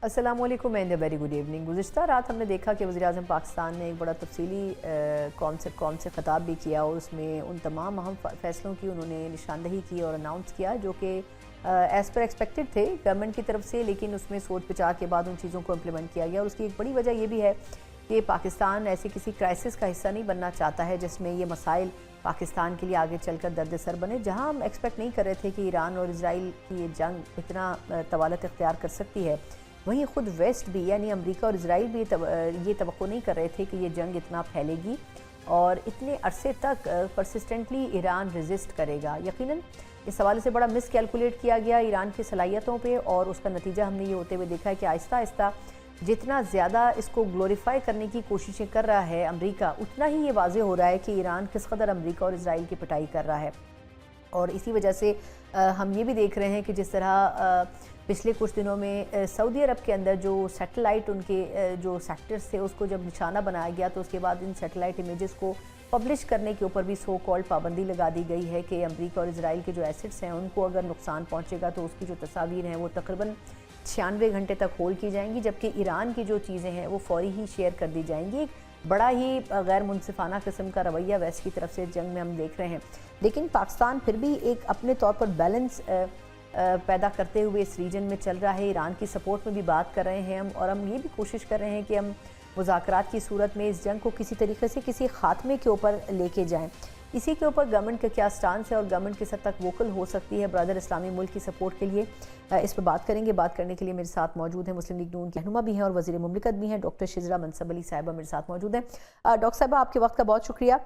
अस्सलाम वालेकुम and very good evening. गुज़िश्ता रात हमने देखा कि वज़ीर-ए-आज़म पाकिस्तान ने एक बड़ा तफसीली कौम से ख़िताब भी किया और उसमें उन तमाम अहम फ़ैसलों की उन्होंने निशानदही की और अनाउंस किया जो कि एज़ पर एक्सपेक्टेड थे गवर्नमेंट की तरफ से, लेकिन उसमें सोच विचार के बाद उन चीज़ों को इम्प्लीमेंट किया गया। और उसकी एक बड़ी वजह ये भी है कि पाकिस्तान ऐसे किसी क्राइसिस का हिस्सा नहीं बनना चाहता है जिसमें ये मसाइल पाकिस्तान के लिए आगे चलकर दर्द सर बने। जहाँ हम एक्सपेक्ट नहीं कर रहे थे कि ईरान और इसराइल की ये जंग इतना तवालत इख्तियार कर सकती है, वहीं ख़ुद वेस्ट भी यानी अमेरिका और इसराइल भी ये तवक्को नहीं कर रहे थे कि ये जंग इतना फैलेगी और इतने अरसे तक परसिस्टेंटली ईरान रेजिस्ट करेगा। यकीनन इस हवाले से बड़ा मिस कैलकुलेट किया गया ईरान की सलाहियतों पे और उसका नतीजा हमने ये होते हुए देखा है कि आहिस्ता आहिस्ता जितना ज़्यादा इसको ग्लोरीफाई करने की कोशिशें कर रहा है अमेरिका, उतना ही ये वाज़े हो रहा है कि ईरान किस कदर अमेरिका और इसराइल की पिटाई कर रहा है। और इसी वजह से हम ये भी देख रहे हैं कि जिस तरह पिछले कुछ दिनों में सऊदी अरब के अंदर जो सैटेलाइट उनके जो सेक्टर्स थे उसको जब निशाना बनाया गया, तो उसके बाद इन सैटेलाइट इमेजेस को पब्लिश करने के ऊपर भी सो कॉल्ड पाबंदी लगा दी गई है कि अमेरिका और इसराइल के जो एसेट्स हैं उनको अगर नुकसान पहुंचेगा तो उसकी जो तस्वीर हैं वो तकरीबन 96 घंटे तक होल्ड की जाएंगी, जबकि ईरान की जो चीज़ें हैं वो फौरी ही शेयर कर दी जाएंगी। एक बड़ा ही गैर मुनसिफाना किस्म का रवैया वेस्ट की तरफ से जंग में हम देख रहे हैं, लेकिन पाकिस्तान फिर भी एक अपने तौर पर बैलेंस पैदा करते हुए इस रीजन में चल रहा है। ईरान की सपोर्ट में भी बात कर रहे हैं हम, और हम ये भी कोशिश कर रहे हैं कि हम मुज़ाकरात की सूरत में इस जंग को किसी तरीके से किसी खात्मे के ऊपर लेके जाएं। इसी के ऊपर गवर्नमेंट का क्या स्टांस है और गवर्नमेंट किस हद तक वोकल हो सकती है ब्रदर इस्लामी मुल्क की सपोर्ट के लिए, इस पर बात करेंगे। बात करने के लिए मेरे साथ मौजूद हैं मुस्लिम लीग नून की रहनुमा भी हैं और वज़ीर मुमलिकत भी हैं, डॉक्टर शिजरा मनसब अली साहिबा मेरे साथ मौजूद हैं। डॉक्टर साहिबा, आपके वक्त का बहुत शुक्रिया।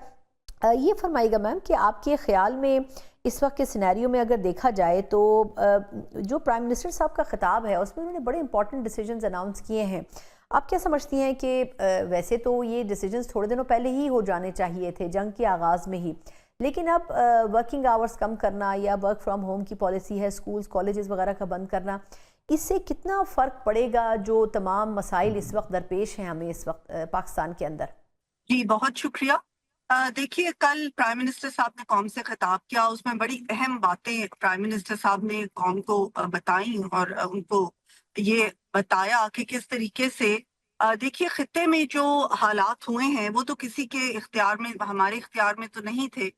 ये फरमाइएगा मैम कि आपके ख्याल में इस वक्त के सिनेरियो में अगर देखा जाए तो जो प्राइम मिनिस्टर साहब का खिताब है उसमें उन्होंने बड़े इंपॉर्टेंट डिसीजंस अनाउंस किए हैं। आप क्या समझती हैं कि वैसे तो ये डिसीजंस थोड़े दिनों पहले ही हो जाने चाहिए थे जंग के आगाज़ में ही, लेकिन अब वर्किंग आवर्स कम करना या वर्क फ्रॉम होम की पॉलिसी है, स्कूल्स कॉलेजेस वगैरह का बंद करना, इससे कितना फ़र्क पड़ेगा जो तमाम मसाइल इस वक्त दरपेश हैं हमें इस वक्त पाकिस्तान के अंदर? जी, बहुत शुक्रिया। देखिए, कल प्राइम मिनिस्टर साहब ने कौम से खिताब किया, उसमें बड़ी अहम बातें प्राइम मिनिस्टर साहब ने कौम को बताई और उनको ये बताया कि किस तरीके से देखिए खित्ते में जो हालात हुए हैं वो तो किसी के इख्तियार में, हमारे इख्तियार में तो नहीं थे,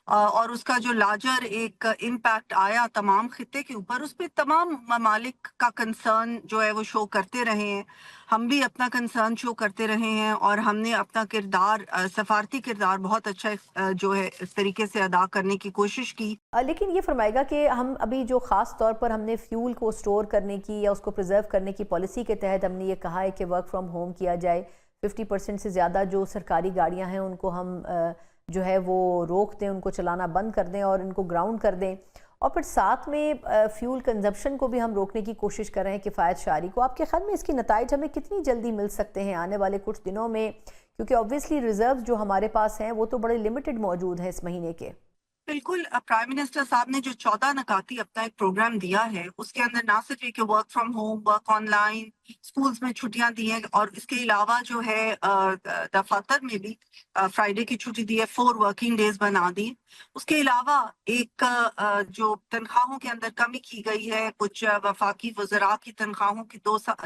और उसका जो लार्जर एक इम्पैक्ट आया तमाम खित्ते के ऊपर, उस पे तमाम ममालिक का कंसर्न जो है वो शो करते रहे हैं। हम भी अपना कंसर्न शो करते रहे हैं और हमने अपना किरदार, सफारती किरदार बहुत अच्छा जो है इस तरीके से अदा करने की कोशिश की। लेकिन ये फरमाएगा कि हम अभी जो ख़ास तौर पर हमने फ्यूल को स्टोर करने की या उसको प्रिजर्व करने की पॉलिसी के तहत हमने ये कहा है कि वर्क फ्रॉम होम किया जाए, 50% से ज़्यादा जो सरकारी गाड़ियां हैं उनको हम जो है वो रोक दें, उनको चलाना बंद कर दें और इनको ग्राउंड कर दें, और फिर साथ में फ्यूल कंजप्शन को भी हम रोकने की कोशिश कर रहे हैं किफ़ायत शारी को। आपके ख्याल में इसके नताइज हमें कितनी जल्दी मिल सकते हैं आने वाले कुछ दिनों में, क्योंकि ऑब्वियसली रिजर्व जो हमारे पास हैं वो तो बड़े लिमिटेड मौजूद हैं इस महीने के। बिल्कुल, प्राइम मिनिस्टर साहब ने जो 14 नकाती अपना एक प्रोग्राम दिया है, उसके अंदर ना सिर्फ ये कि work from home, work online, schools में छुट्टियां दी हैं, और इसके अलावा जो है दफातर में भी फ्राइडे की छुट्टी दी है, 4 वर्किंग डेज बना दी। उसके अलावा एक जो तनख्वाहों के अंदर कमी की गई है, कुछ वफाकी वज़रा की तनख्वाहों की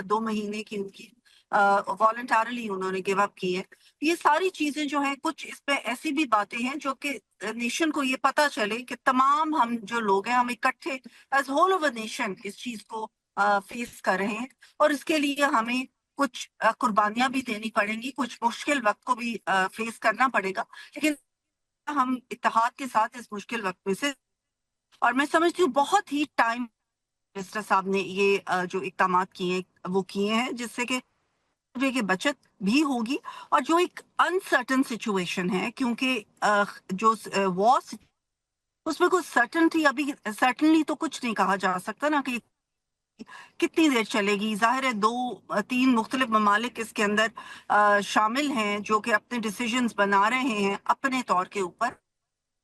2 महीने की उनकी वॉलंटरली उन्होंने गिव अप की है। ये सारी चीजें जो हैं, कुछ इस पे ऐसी भी बातें हैं जो कि नेशन को ये पता चले कि तमाम हम जो लोग हैं हम इकट्ठे as whole of a nation इस चीज को फेस कर रहे हैं, और इसके लिए हमें कुछ कुर्बानियां भी देनी पड़ेंगी, कुछ मुश्किल वक्त को भी फेस करना पड़ेगा, लेकिन हम इत्तेहाद के साथ इस मुश्किल वक्त में से, और मैं समझती हूँ बहुत ही टाइम मिनिस्टर साहब ने ये जो इकदाम किए वो किए हैं जिससे कि रुपए की बचत भी होगी, और जो एक अनसर्टन सिचुएशन है, क्योंकि जो वॉर उसमें कुछ सर्टनटी, अभी सर्टनली तो कुछ नहीं कहा जा सकता ना कि कितनी देर चलेगी। जाहिर है 2-3 मुख्तलिफ ममालिक इसके अंदर शामिल हैं जो कि अपने डिसीजंस बना रहे हैं अपने तौर के ऊपर।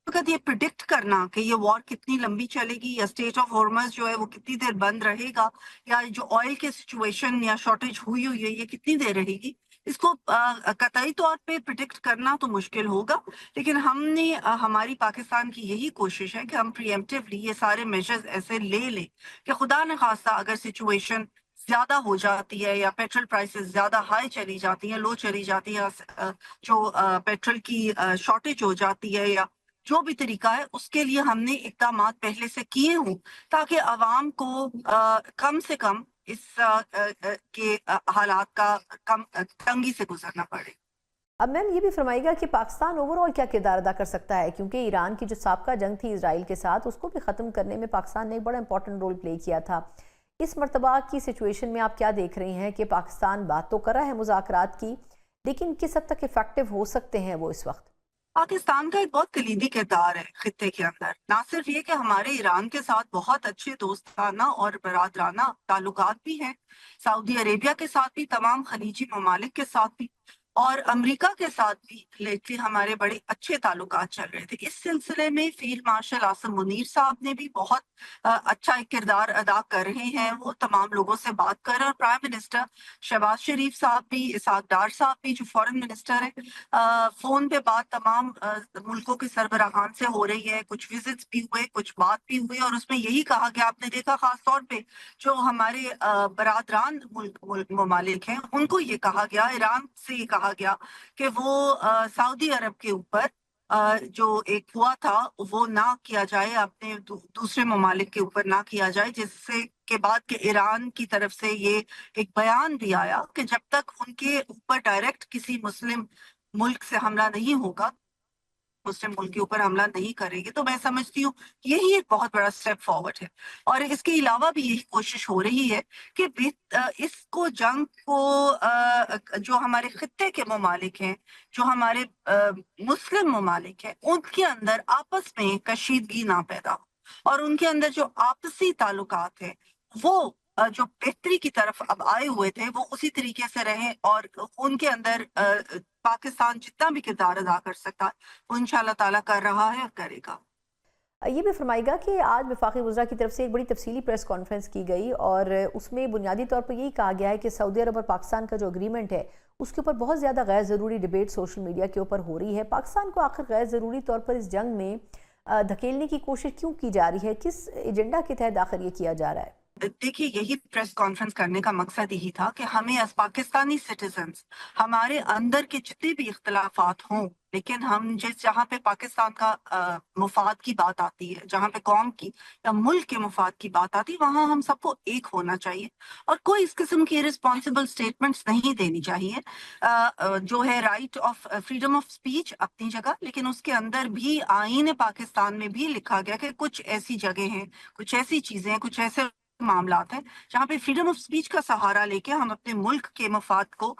वक्त ये प्रिडिक्ट करना कि ये वॉर कितनी लंबी चलेगी या स्टेट ऑफ हॉर्मस जो है वो कितनी देर बंद रहेगा, या जो ऑयल के सिचुएशन या शॉर्टेज हुई हुई है ये कितनी देर रहेगी, इसको कतई तौर पे प्रिडिक्ट करना तो मुश्किल होगा। लेकिन हमने हमारी पाकिस्तान की यही कोशिश है कि हम प्रीएम्प्टिवली ये सारे मेजर्स ऐसे ले लें कि खुदा न खास्ता अगर सिचुएशन ज्यादा हो जाती है या पेट्रोल प्राइसेस ज्यादा हाई चली जाती हैं, लो चली जाती है, जो पेट्रोल की शॉर्टेज हो जाती है, या जो भी तरीका है उसके लिए हमने इकदाम पहले से किए हों ताकि आवाम को कम से कम इस के हालात का कम तंगी से गुजरना पड़े। अब मैम ये भी फरमाइएगा कि पाकिस्तान ओवरऑल क्या किरदार अदा कर सकता है, क्योंकि ईरान की जो साबका जंग थी इसराइल के साथ, उसको भी ख़त्म करने में पाकिस्तान ने एक बड़ा इंपॉर्टेंट रोल प्ले किया था। इस मरतबा की सिचुएशन में आप क्या देख रही हैं कि पाकिस्तान बात तो कर रहा है मुज़ाकरात की, लेकिन किस हद तक इफेक्टिव हो सकते हैं वो इस वक्त? पाकिस्तान का एक बहुत कलीदी किरदार है खित्ते के अंदर। ना सिर्फ ये कि हमारे ईरान के साथ बहुत अच्छे दोस्ताना और बरादराना ताल्लुकात भी हैं, सऊदी अरेबिया के साथ भी, तमाम खलीजी ममालिक के साथ भी, और अमेरिका के साथ भी लेटली हमारे बड़े अच्छे ताल्लुकात चल रहे थे। इस सिलसिले में फील्ड मार्शल आसिम मुनीर साहब ने भी बहुत अच्छा एक किरदार अदा कर रहे हैं। वो तमाम लोगों से बात कर रहे हैं, और प्राइम मिनिस्टर शहबाज शरीफ साहब भी, इसहाक डार साहब भी जो फॉरेन मिनिस्टर है, फोन पे बात तमाम मुल्कों के सरबराहान से हो रही है। कुछ विजिट्स भी हुए, कुछ बात भी हुई, और उसमें यही कहा गया, आपने देखा खास तौर पे जो हमारे बरादरान ममालिक हैं उनको ये कहा गया, ईरान से ये कहा गया कि वो सऊदी अरब के ऊपर जो एक हुआ था वो ना किया जाए, अपने दूसरे ममालिक के ऊपर ना किया जाए, जिससे के बाद के ईरान की तरफ से ये एक बयान भी आया कि जब तक उनके ऊपर डायरेक्ट किसी मुस्लिम मुल्क से हमला नहीं होगा, मुस्लिम मुल्क के ऊपर हमला नहीं करेंगे, तो मैं समझती हूँ यही एक बहुत बड़ा स्टेप फॉरवर्ड है। और इसके अलावा भी यही कोशिश हो रही है कि इसको जंग को जो हमारे खित्ते के ममालिक हैं, जो हमारे मुस्लिम ममालिक हैं, उनके अंदर आपस में कशीदगी ना पैदा हो, और उनके अंदर जो आपसी ताल्लुकात है वो जो बेहतरी की तरफ अब आए हुए थे वो उसी तरीके से रहे, और उनके अंदर पाकिस्तान जितना भी किरदार अदा कर सकता है वो इंशाल्लाह ताला कर रहा है और करेगा। ये भी फरमाएगा कि आज वफाकी वज़रा की तरफ से एक बड़ी तफसीली प्रेस कॉन्फ्रेंस की गई और उसमें बुनियादी तौर पर यही कहा गया है कि सऊदी अरब और पाकिस्तान का जो एग्रीमेंट है उसके ऊपर बहुत ज़्यादा गैर ज़रूरी डिबेट सोशल मीडिया के ऊपर हो रही है। पाकिस्तान को आखिर गैर ज़रूरी तौर पर इस जंग में धकेलने की कोशिश क्यों की जा रही है, किस एजेंडा के तहत आखिर ये किया जा रहा है? देखिए, यही प्रेस कॉन्फ्रेंस करने का मकसद यही था कि हमें एज पाकिस्तानी सिटीजन्स हमारे अंदर के जितने भी इख्तलाफात हों, लेकिन हम जहाँ पे पाकिस्तान का मुफाद की बात आती है, जहाँ पे कौम की या मुल्क के मुफाद की बात आती है, वहाँ हम सबको एक होना चाहिए और कोई इस किस्म की रिस्पॉन्सिबल स्टेटमेंट्स नहीं देनी चाहिए। जो है right of freedom of speech अपनी जगह, लेकिन उसके अंदर भी आईन पाकिस्तान में भी लिखा गया कि कुछ ऐसी जगह हैं, कुछ ऐसी चीजें हैं, कुछ ऐसे मामलात हैं जहाँ पे फ्रीडम ऑफ स्पीच का सहारा लेके हम अपने मुल्क के मफाद को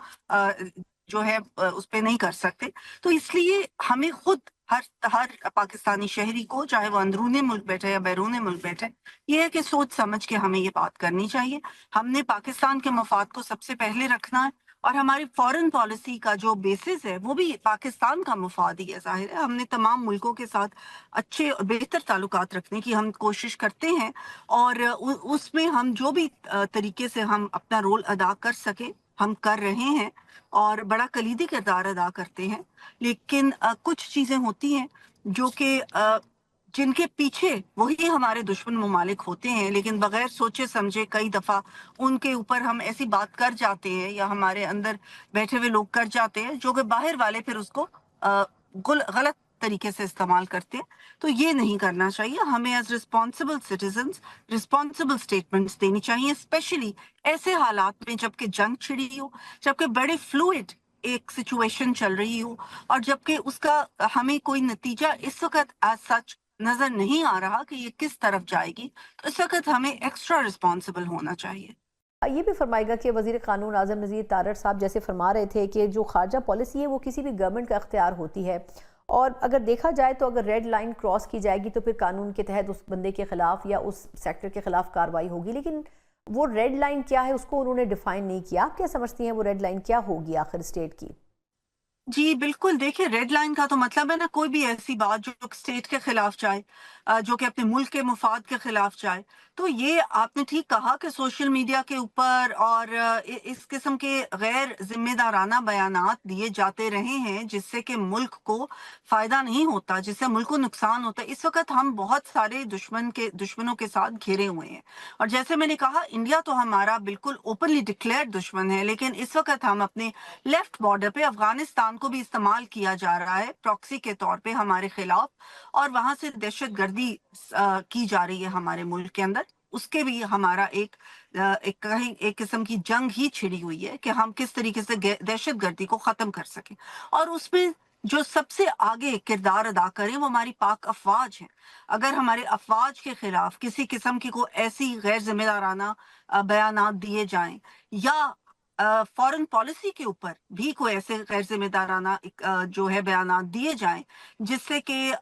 जो है उस पे नहीं कर सकते। तो इसलिए हमें खुद हर पाकिस्तानी शहरी को, चाहे वो अंदरूनी मुल्क बैठे या बैरूनी मुल्क बैठे, ये है कि सोच समझ के हमें ये बात करनी चाहिए। हमने पाकिस्तान के मफाद को सबसे पहले रखना है, और हमारी फॉरेन पॉलिसी का जो बेसिस है वो भी पाकिस्तान का मुफाद ही है। जाहिर है हमने तमाम मुल्कों के साथ अच्छे और बेहतर ताल्लुकात रखने की हम कोशिश करते हैं, और उसमें हम जो भी तरीके से हम अपना रोल अदा कर सके हम कर रहे हैं, और बड़ा कलीदी किरदार अदा करते हैं। लेकिन कुछ चीजें होती हैं जो कि जिनके पीछे वही हमारे दुश्मन ममालिक होते हैं, लेकिन बगैर सोचे समझे कई दफा उनके ऊपर हम ऐसी बात कर जाते हैं या हमारे अंदर बैठे हुए लोग कर जाते हैं जो कि बाहर वाले फिर उसको गलत तरीके से इस्तेमाल करते हैं। तो ये नहीं करना चाहिए। हमें as responsible citizens responsible statements देनी चाहिए, स्पेशली ऐसे हालात में जबकि जंग छिड़ी हो, जबकि बड़े फ्लूइड एक सिचुएशन चल रही हो, और जबकि उसका हमें कोई नतीजा इस वक्त एज सच नजर नहीं आ रहा कि ये किस तरफ जाएगी। तो इस वक्त हमें एक्स्ट्रा रिस्पॉन्सिबल होना चाहिए। ये भी फरमाएगा कि वज़ीर क़ानून आज़म नज़ीर तारड़ साहब जैसे फरमा रहे थे कि जो खारजा पॉलिसी है वो किसी भी गवर्नमेंट का इख्तियार होती है, और अगर देखा जाए तो अगर रेड लाइन क्रॉस की जाएगी तो फिर कानून के तहत उस बंदे के खिलाफ या उस सेक्टर के खिलाफ कार्रवाई होगी। लेकिन वो रेड लाइन क्या है उसको उन्होंने डिफाइन नहीं किया। आप क्या समझती हैं वो रेड लाइन क्या होगी आखिर स्टेट की? जी, बिल्कुल। देखिए, रेड लाइन का तो मतलब है ना, कोई भी ऐसी बात जो स्टेट के खिलाफ जाए, जो कि अपने मुल्क के मुफाद के खिलाफ जाए। तो ये आपने ठीक कहा कि सोशल मीडिया के ऊपर और इस किस्म के गैर जिम्मेदाराना बयानात दिए जाते रहे हैं, जिससे कि मुल्क को फायदा नहीं होता, जिससे मुल्क को नुकसान होता है। इस वक्त हम बहुत सारे दुश्मनों के साथ घिरे हुए हैं। और जैसे मैंने कहा, इंडिया तो हमारा बिल्कुल ओपनली डिक्लेयर्ड दुश्मन है, लेकिन इस वक्त हम अपने लेफ्ट बॉर्डर पे अफगानिस्तान को भी इस्तेमाल किया जा रहा है प्रॉक्सी के तौर पे हमारे खिलाफ, और वहां से दहशतगर्दी की जा रही है हमारे मुल्क के अंदर। उसके भी हमारा एक किस्म की जंग ही छिड़ी हुई है कि हम किस तरीके से दहशतगर्दी को खत्म कर सकें। और उसमें जो सबसे आगे किरदार अदा करें वो हमारी पाक अफवाज है। अगर हमारे अफवाज के खिलाफ किसी किस्म की कोई ऐसी गैर जिम्मेदाराना बयानात दिए जाएं, या फॉरेन पॉलिसी के ऊपर भी कोई ऐसे गैर जिम्मेदाराना जो है बयानात दिए जाएं, जिससे कि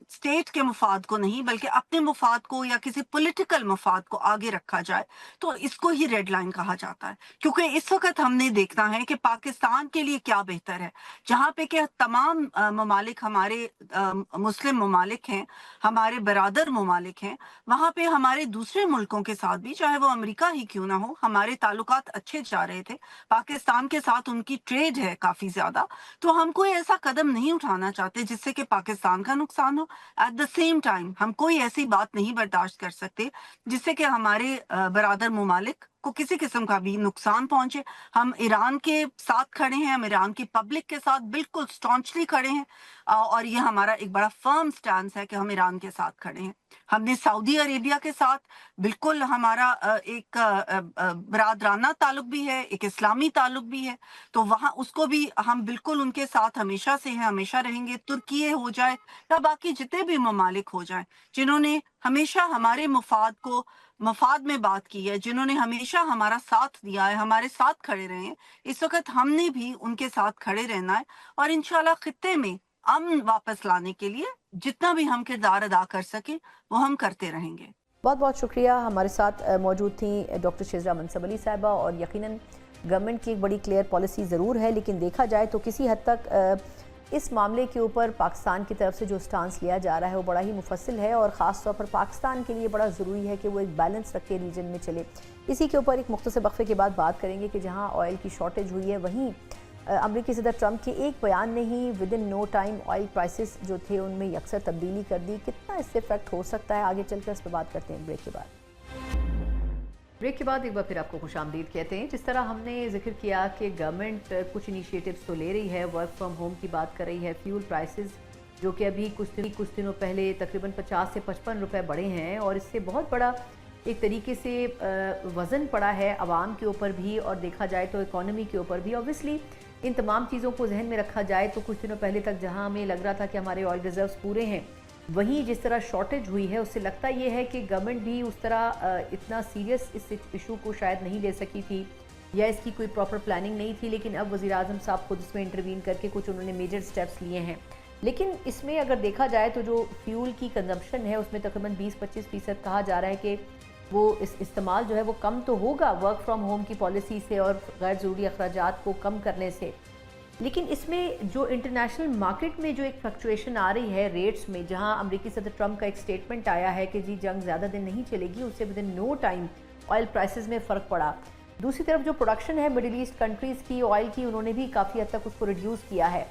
स्टेट के मुफाद को नहीं बल्कि अपने मुफाद को या किसी पॉलिटिकल मुफाद को आगे रखा जाए, तो इसको ही रेड लाइन कहा जाता है। क्योंकि इस वक्त हमने देखना है कि पाकिस्तान के लिए क्या बेहतर है, जहाँ पे कि तमाम ममालिक हमारे मुस्लिम ममालिक हैं, हमारे बरादर ममालिक हैं। वहाँ पे हमारे दूसरे मुल्कों के साथ भी, चाहे वो अमेरिका ही क्यों ना हो, हमारे ताल्लुकात अच्छे जा रहे थे। पाकिस्तान के साथ उनकी ट्रेड है काफी ज्यादा। तो हम कोई ऐसा कदम नहीं उठाना चाहते जिससे कि पाकिस्तान का नुकसान हो। एट द सेम टाइम हम कोई ऐसी बात नहीं बर्दाश्त कर सकते जिससे कि हमारे बरादर ममालिक को किसी किस्म का भी नुकसान पहुंचे। हम ईरान के साथ खड़े हैं, हम ईरान की पब्लिक के साथ बिल्कुल स्टॉन्चली खड़े हैं, और ये हमारा एक बड़ा फर्म स्टैंड है कि हम ईरान के साथ खड़े हैं। हमने सऊदी अरेबिया के साथ बिल्कुल हमारा एक बरादराना ताल्लुक भी है, एक इस्लामी ताल्लुक भी है। तो वहाँ उसको भी हम बिल्कुल उनके साथ हमेशा से हैं, हमेशा रहेंगे। तुर्की हो जाए या बाकी जितने भी ममालिक हो जाए, जिन्होंने हमेशा हमारे मफाद में बात की है, जिन्होंने हमेशा हमारा साथ दिया है, हमारे साथ खड़े रहे हैं, इस वक्त हमने भी उनके साथ खड़े रहना है। और इंशाल्लाह खित्ते में अमन वापस लाने के लिए जितना भी हम किरदार अदा कर सके वो हम करते रहेंगे। बहुत बहुत शुक्रिया। हमारे साथ मौजूद थी डॉक्टर शिज़रा मनसब अली साहिबा। और यकीनन गवर्नमेंट की एक बड़ी क्लियर पॉलिसी ज़रूर है, लेकिन देखा जाए तो किसी हद तक इस मामले के ऊपर पाकिस्तान की तरफ से जो स्टांस लिया जा रहा है वो बड़ा ही मुफस्सिल है, और ख़ास तौर पर पाकिस्तान के लिए बड़ा ज़रूरी है कि वो एक बैलेंस रख के रीजन में चले। इसी के ऊपर एक मुख्तसर वक्फे के बाद बात करेंगे कि जहाँ ऑयल की शॉर्टेज हुई है, वहीं अमरीकी सदर ट्रंप के एक बयान ने ही within no time oil prices जो थे उनमें यकसर तब्दीली कर दी। कितना इससे इफेक्ट हो सकता है, आगे चलकर इस पर बात करते हैं ब्रेक के बाद। ब्रेक के बाद एक बार फिर आपको खुशामदीद कहते हैं। जिस तरह हमने जिक्र किया कि गवर्नमेंट कुछ इनिशिएटिव्स तो ले रही है, वर्क फ्रॉम होम की बात कर रही है, फ्यूल प्राइसेस जो कि अभी कुछ दिनों पहले तकरीबन 50 से 55 रुपए बढ़े हैं, और इससे बहुत बड़ा एक तरीके से वज़न पड़ा है आवाम के ऊपर भी, और देखा जाए तो इकॉनमी के ऊपर भी। ऑब्वियसली इन तमाम चीज़ों को जहन में रखा जाए तो कुछ दिनों पहले तक जहां हमें लग रहा था कि हमारे ऑयल रिजर्व्स पूरे हैं, वहीं जिस तरह शॉर्टेज हुई है उससे लगता ये है कि गवर्नमेंट भी उस तरह इतना सीरियस इस इशू को शायद नहीं ले सकी थी, या इसकी कोई प्रॉपर प्लानिंग नहीं थी। लेकिन अब वज़ीर आज़म साहब खुद इसमें इंटरवीन करके कुछ उन्होंने मेजर स्टेप्स लिए हैं। लेकिन इसमें अगर देखा जाए तो जो फ्यूल की कंजम्पशन है उसमें तकरीबन 20-25% कहा जा रहा है कि वो इस्तेमाल जो है वो कम तो होगा वर्क फ्रॉम होम की पॉलिसी से और गैर ज़रूरी अखराजात को कम करने से। लेकिन इसमें जो इंटरनेशनल मार्केट में जो एक फ्लक्चुएशन आ रही है रेट्स में, जहां अमेरिकी सदर ट्रंप का एक स्टेटमेंट आया है कि जी जंग ज़्यादा दिन नहीं चलेगी, उससे within no time oil prices में फ़र्क पड़ा। दूसरी तरफ जो प्रोडक्शन है मिडिल ईस्ट कंट्रीज़ की ऑयल की, उन्होंने भी काफ़ी हद तक उसको रिड्यूस किया है।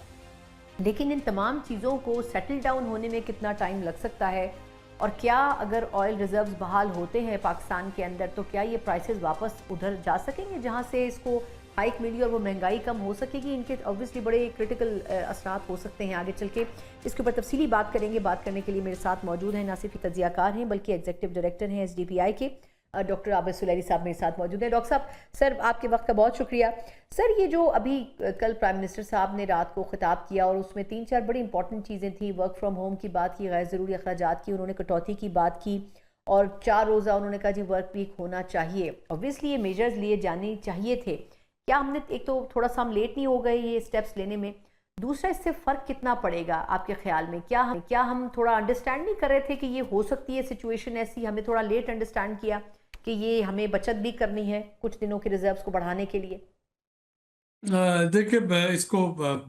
लेकिन इन तमाम चीज़ों को सेटल डाउन होने में कितना टाइम लग सकता है, और क्या अगर ऑयल रिजर्व्स बहाल होते हैं पाकिस्तान के अंदर तो क्या ये प्राइसेस वापस उधर जा सकेंगे जहां से इसको हाइक मिली और वो महंगाई कम हो सकेगी? इनके ऑब्वियसली बड़े क्रिटिकल असरात हो सकते हैं आगे चल के। इसके ऊपर तफसीली बात करेंगे। बात करने के लिए मेरे साथ मौजूद हैं, ना सिर्फ तज्जियाकार हैं बल्कि एग्जीक्यूटिव डायरेक्टर हैं SDPI के, डॉक्टर आबिद सुलैरी साहब मेरे साथ मौजूद हैं। डॉक्टर साहब, सर आपके वक्त का बहुत शुक्रिया। सर, ये जो अभी कल प्राइम मिनिस्टर साहब ने रात को खिताब किया और उसमें 3-4 बड़ी इंपॉर्टेंट चीज़ें थी, वर्क फ्रॉम होम की बात की, गैर ज़रूरी अखराजात की, उन्होंने कटौती की बात की, और 4 रोज़ा उन्होंने कहा जी वर्क वीक होना चाहिए। ऑब्वियसली ये मेजर्स लिए जाने चाहिए थे। क्या हमने, एक तो थोड़ा सा हम लेट नहीं हो गए ये स्टेप्स लेने में, दूसरा इससे फ़र्क कितना पड़ेगा आपके ख्याल में? क्या हम थोड़ा अंडरस्टैंड नहीं कर रहे थे कि ये हो सकती है सिचुएशन ऐसी, हमने थोड़ा लेट अंडरस्टैंड किया कि ये हमें बचत भी करनी है कुछ दिनों के रिजर्व्स को बढ़ाने के लिए? देखिए اس کو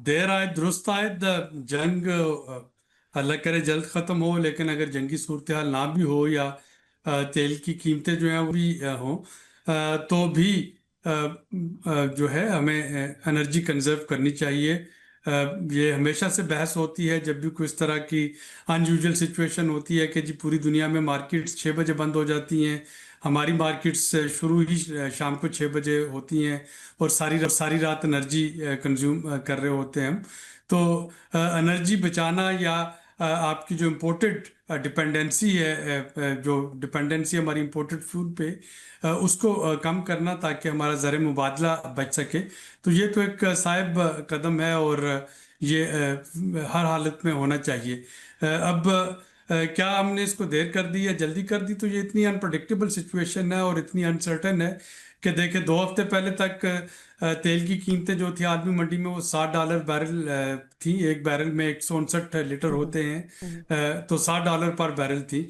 دیر آئے درست آئے جنگ اللہ کرے جلد ختم ہو، لیکن اگر جنگی صورتحال نہ بھی ہو یا تیل کی قیمتیں جو ہیں وہ بھی ہوں تو بھی جو ہے ہمیں انرجی کنزرو کرنی چاہیے۔ یہ ہمیشہ سے بحث ہوتی ہے جب بھی کوئی اس طرح کی ان یوزول سچویشن ہوتی ہے کہ جی پوری دنیا میں مارکیٹس 6 بجے بند ہو جاتی ہیں، ہماری مارکیٹس شروع ہی شام کو 6 بجے ہوتی ہیں اور ساری رات انرجی کنزیوم کر رہے ہوتے ہیں ہم۔ تو انرجی بچانا یا آپ کی جو امپورٹڈ ڈپینڈنسی ہے، جو ڈپینڈنسی ہماری امپورٹڈ فوڈ پہ، اس کو کم کرنا تاکہ ہمارا زر مبادلہ بچ سکے، تو یہ تو ایک صائب قدم ہے اور یہ ہر حالت میں ہونا چاہیے۔ اب کیا ہم نے اس کو دیر کر دی یا جلدی کر دی؟ تو یہ اتنی انپریڈکٹیبل سچویشن ہے اور اتنی انسرٹن ہے کہ دیکھیں 2 ہفتے پہلے تک تیل کی قیمتیں جو تھی عالمی منڈی میں وہ $60 بیرل تھی، ایک بیرل میں 159 لیٹر ہوتے ہیں، تو $60 پر بیرل تھی۔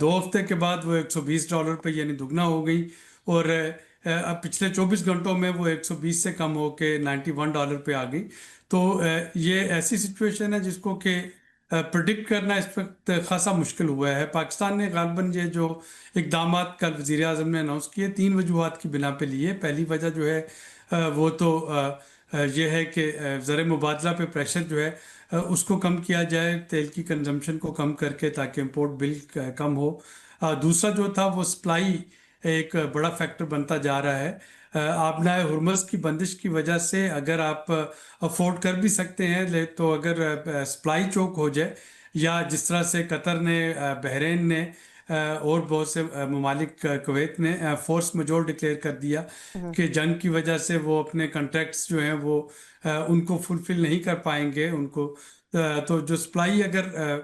2 ہفتے کے بعد وہ $120 پہ یعنی دگنا ہو گئی، اور اب پچھلے 24 گھنٹوں میں وہ 120 سے کم ہو کے $91 پہ آ گئی۔ تو یہ ایسی سچویشن ہے جس کو کہ پریڈکٹ کرنا اس وقت خاصا مشکل ہوا ہے۔ پاکستان نے غالباً یہ جو اقدامات کل وزیر اعظم نے اناؤنس کیے 3 وجوہات کی بنا پہ لیے۔ پہلی وجہ جو ہے وہ تو یہ ہے کہ زر مبادلہ پہ پریشر جو ہے اس کو کم کیا جائے، تیل کی کنزمپشن کو کم کر کے، تاکہ امپورٹ بل کم ہو۔ دوسرا جو تھا وہ سپلائی ایک بڑا فیکٹر بنتا جا رہا ہے۔ آبنائے ہرمز کی بندش کی وجہ سے اگر آپ افورڈ کر بھی سکتے ہیں تو اگر سپلائی چوک ہو جائے، یا جس طرح سے قطر نے، بحرین نے اور بہت سے ممالک، کویت نے فورس میجور ڈکلیئر کر دیا کہ جنگ کی وجہ سے وہ اپنے کنٹریکٹس جو ہیں وہ ان کو فلفل نہیں کر پائیں گے، ان کو تو جو سپلائی اگر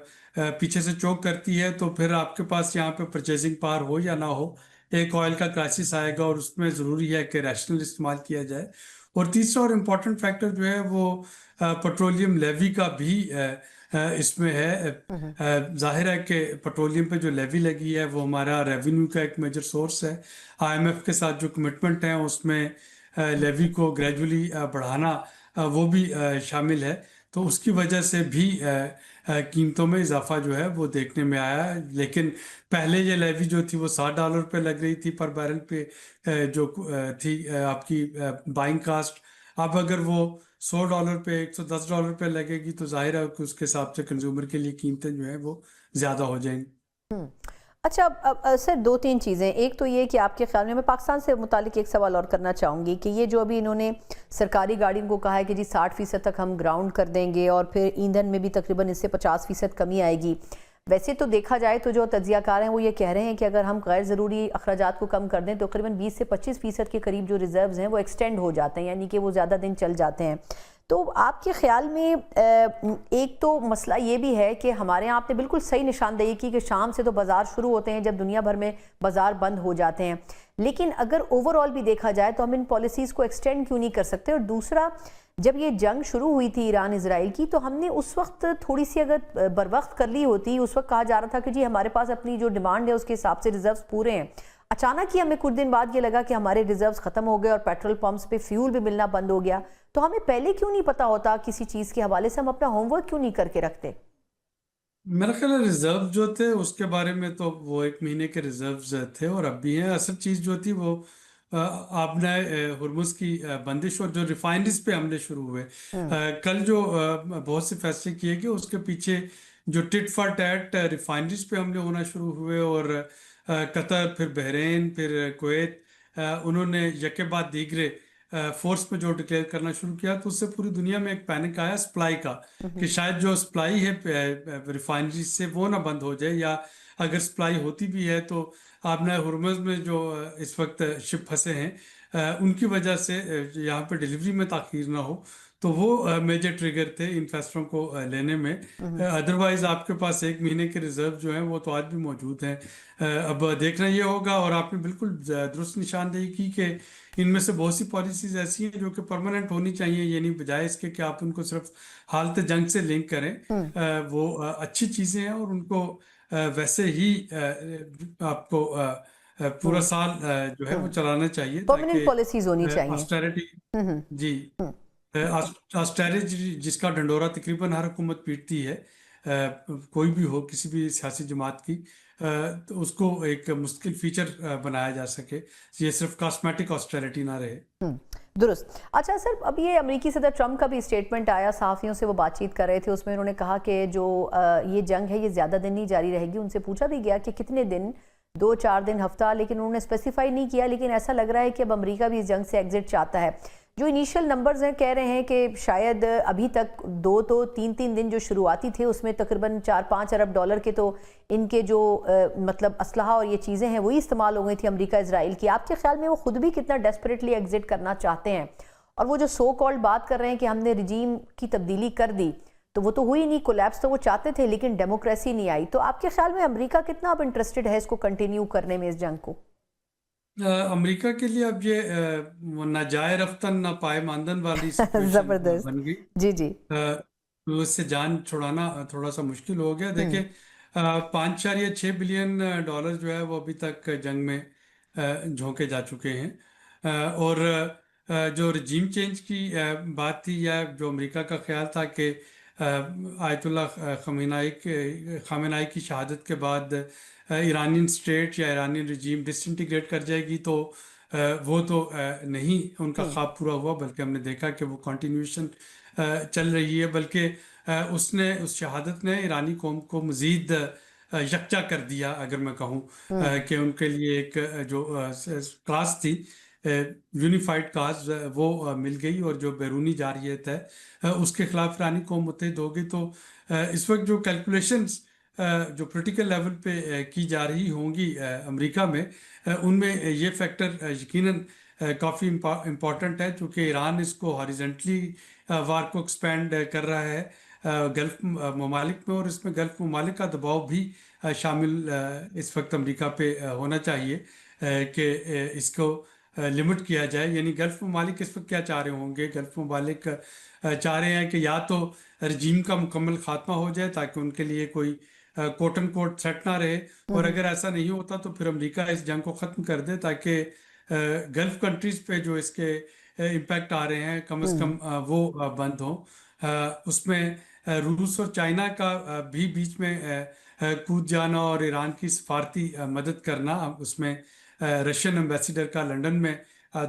پیچھے سے چوک کرتی ہے تو پھر آپ کے پاس یہاں پہ پرچیزنگ پاور ہو یا نہ ہو، ایک آئل کا کرائسس آئے گا، اور اس میں ضروری ہے کہ ریشنل استعمال کیا جائے۔ اور تیسرا اور امپورٹنٹ فیکٹر جو ہے وہ پیٹرولیم لیوی کا بھی اس میں ہے۔ ظاہر ہے کہ پیٹرولیم پہ جو لیوی لگی ہے وہ ہمارا ریونیو کا ایک میجر سورس ہے۔ آئی ایم ایف کے ساتھ جو کمٹمنٹ ہیں اس میں لیوی کو گریجولی بڑھانا وہ بھی شامل ہے، تو اس کی وجہ سے بھی قیمتوں میں اضافہ جو ہے وہ دیکھنے میں آیا ہے۔ لیکن پہلے یہ لیوی جو تھی وہ $60 پہ لگ رہی تھی پر بیرل پہ، جو تھی آپ کی بائنگ کاسٹ۔ اب اگر وہ $100 پہ، $110 پہ لگے گی تو ظاہر ہے کہ اس کے حساب سے کنزیومر کے لیے قیمتیں جو ہیں وہ زیادہ ہو جائیں گی۔ اچھا، اب سر 2-3 چیزیں، ایک تو یہ کہ آپ کے خیال میں پاکستان سے متعلق ایک سوال اور کرنا چاہوں گی کہ یہ جو ابھی انہوں نے سرکاری گاڑیوں کو کہا ہے کہ جی 60% تک ہم گراؤنڈ کر دیں گے، اور پھر ایندھن میں بھی تقریباً اس سے 50% کمی آئے گی۔ ویسے تو دیکھا جائے تو جو تجزیہ کار ہیں وہ یہ کہہ رہے ہیں کہ اگر ہم غیر ضروری اخراجات کو کم کر دیں تو تقریباً 20 سے 25% کے قریب جو ریزروز ہیں وہ ایکسٹینڈ ہو جاتے ہیں، یعنی کہ وہ زیادہ دن چل جاتے ہیں۔ تو آپ کے خیال میں ایک تو مسئلہ یہ بھی ہے کہ ہمارے یہاں آپ نے بالکل صحیح نشاندہی کی کہ شام سے تو بازار شروع ہوتے ہیں جب دنیا بھر میں بازار بند ہو جاتے ہیں، لیکن اگر اوورآل بھی دیکھا جائے تو ہم ان پالیسیز کو ایکسٹینڈ کیوں نہیں کر سکتے؟ اور دوسرا، جب یہ جنگ شروع ہوئی تھی ایران اسرائیل کی تو ہم نے اس وقت تھوڑی سی اگر بر وقت کر لی ہوتی، اس وقت کہا جا رہا تھا کہ جی ہمارے پاس اپنی جو ڈیمانڈ ہے اس کے حساب سے ریزروز پورے ہیں، اچانک ہی ہمیں کچھ دن بعد یہ لگا کہ ہمارے ریزروز ختم ہو گئے اور پیٹرول پمپس پہ فیول بھی ملنا بند ہو گیا، تو ہمیں پہلے کیوں نہیں پتا ہوتا کسی چیز کے حوالے سے؟ ہم اپنا ہوم ورک کیوں نہیں کر کے رکھتے؟ میرا خیال ہے ریزرو جو تھے اس کے بارے میں تو وہ 1 مہینے کے ریزروز تھے اور اب بھی ہیں۔ اصل چیز جو تھی وہ آبنہ ہرمز کی بندش اور جو ریفائنریز پہ حملے شروع ہوئے۔ کل جو بہت سے فیصلے کیے گئے اس کے پیچھے جو ٹٹ فار ٹیٹ ریفائنریز پہ حملے ہونا شروع ہوئے، اور قطر، پھر بحرین، پھر کویت، انہوں نے یکے بعد دیگرے فورس میں جو ڈکلیئر کرنا شروع کیا، تو اس سے پوری دنیا میں ایک پینک آیا سپلائی کا کہ شاید جو سپلائی ہے ریفائنری سے وہ نہ بند ہو جائے، یا اگر سپلائی ہوتی بھی ہے تو آبنہ ہرمز میں جو اس وقت شپ پھنسے ہیں ان کی وجہ سے یہاں پہ ڈیلیوری میں تاخیر نہ ہو، تو وہ میجر ٹریگر تھے ان فیصلوں کو لینے میں۔ ادروائز آپ کے پاس 1 مہینے کے ریزرو جو ہیں وہ تو آج بھی موجود ہیں۔ اب دیکھنا یہ ہوگا، اور آپ نے بالکل درست نشاندہی کی کہ ان میں سے بہت سی پالیسیز ایسی ہیں جو کہ پرماننٹ ہونی چاہیے، یعنی بجائے اس کے کہ آپ ان کو صرف حالت جنگ سے لنک کریں۔ وہ اچھی چیزیں ہیں اور ان کو ویسے ہی آپ کو پورا سال جو ہے وہ چلانا چاہیے پرماننٹ تاکہ پالیسیز ہونی چاہیے. آسٹیرٹی ہوں جی آسٹیرٹی جس کا ڈنڈورا تقریباً ہر حکومت پیٹتی ہے، کوئی بھی ہو کسی بھی سیاسی جماعت کی، تو اس کو ایک مستقل فیچر بنایا جا سکے، یہ صرف کاسمیٹک آسٹیرٹی نہ رہے. درست. اچھا سر، اب یہ امریکی صدر ٹرمپ کا بھی اسٹیٹمنٹ آیا، صحافیوں سے وہ بات چیت کر رہے تھے، اس میں انہوں نے کہا کہ جو یہ جنگ ہے یہ زیادہ دن نہیں جاری رہے گی. ان سے پوچھا بھی گیا کہ کتنے دن، 2-4 دن، ہفتہ، لیکن انہوں نے اسپیسیفائی نہیں کیا. لیکن ایسا لگ رہا ہے کہ اب امریکہ بھی اس جنگ سے ایگزٹ چاہتا ہے. جو انیشل نمبرز ہیں کہہ رہے ہیں کہ شاید ابھی تک 2 تو 3 دن جو شروعاتی تھے اس میں تقریباً 4-5 ارب ڈالر کے تو ان کے جو مطلب اسلحہ اور یہ چیزیں ہیں وہی استعمال ہو گئی تھی امریکہ اسرائیل کی. آپ کے خیال میں وہ خود بھی کتنا ڈیسپریٹلی ایگزٹ کرنا چاہتے ہیں؟ اور وہ جو سو کالڈ بات کر رہے ہیں کہ ہم نے رجیم کی تبدیلی کر دی، تو وہ تو ہوئی نہیں، کولیپس تو وہ چاہتے تھے لیکن ڈیموکریسی نہیں آئی. تو آپ کے خیال میں امریکہ کتنا اب انٹرسٹڈ ہے اس کو کنٹینیو کرنے میں، اس جنگ کو؟ امریکہ کے لیے اب یہ نہ جائے رفتن نہ پائے ماندن والی سچویشن زبردست. بن گئی. جی جی. تو اس سے جان چھڑانا تھوڑا سا مشکل ہو گیا. دیکھیں 5.6 بلین ڈالر جو ہے وہ ابھی تک جنگ میں جھونکے جا چکے ہیں. اور جو رجیم چینج کی بات تھی، یا جو امریکہ کا خیال تھا کہ آیت اللہ خامنائی کی شہادت کے بعد ایرانین اسٹیٹ یا ایرانین رجیم ڈس انٹیگریٹ کر جائے گی، تو وہ تو نہیں ان کا خواب پورا ہوا، بلکہ ہم نے دیکھا کہ وہ کنٹینیوشن چل رہی ہے. بلکہ اس شہادت نے ایرانی قوم کو مزید یکجا کر دیا، اگر میں کہوں کہ ان کے لیے ایک جو کاز تھی، یونیفائڈ کاز، وہ مل گئی، اور جو بیرونی جارحیت ہے اس کے خلاف ایرانی قوم متحد ہو گئی. تو اس وقت جو کیلکولیشنز جو پولیٹیکل لیول پہ کی جا رہی ہوں گی امریکہ میں، ان میں یہ فیکٹر یقیناً کافی امپورٹنٹ ہے، چونکہ ایران اس کو ہاریزنٹلی وار کو ایکسپینڈ کر رہا ہے گلف ممالک میں، اور اس میں گلف ممالک کا دباؤ بھی شامل اس وقت امریکہ پہ ہونا چاہیے کہ اس کو لمٹ کیا جائے. یعنی گلف ممالک اس وقت کیا چاہ رہے ہوں گے؟ گلف ممالک چاہ رہے ہیں کہ یا تو رجیم کا مکمل خاتمہ ہو جائے تاکہ ان کے لیے کوئی کوٹ اینڈ کوٹ تھریٹ نہ رہے، اور اگر ایسا نہیں ہوتا تو پھر امریکہ اس جنگ کو ختم کر دے تاکہ گلف کنٹریز پہ جو اس کے امپیکٹ آ رہے ہیں کم از کم وہ بند ہوں. اس میں روس اور چائنا کا بھی بیچ میں کود جانا اور ایران کی سفارتی مدد کرنا. اس میں رشین ایمبیسیڈر کا لنڈن میں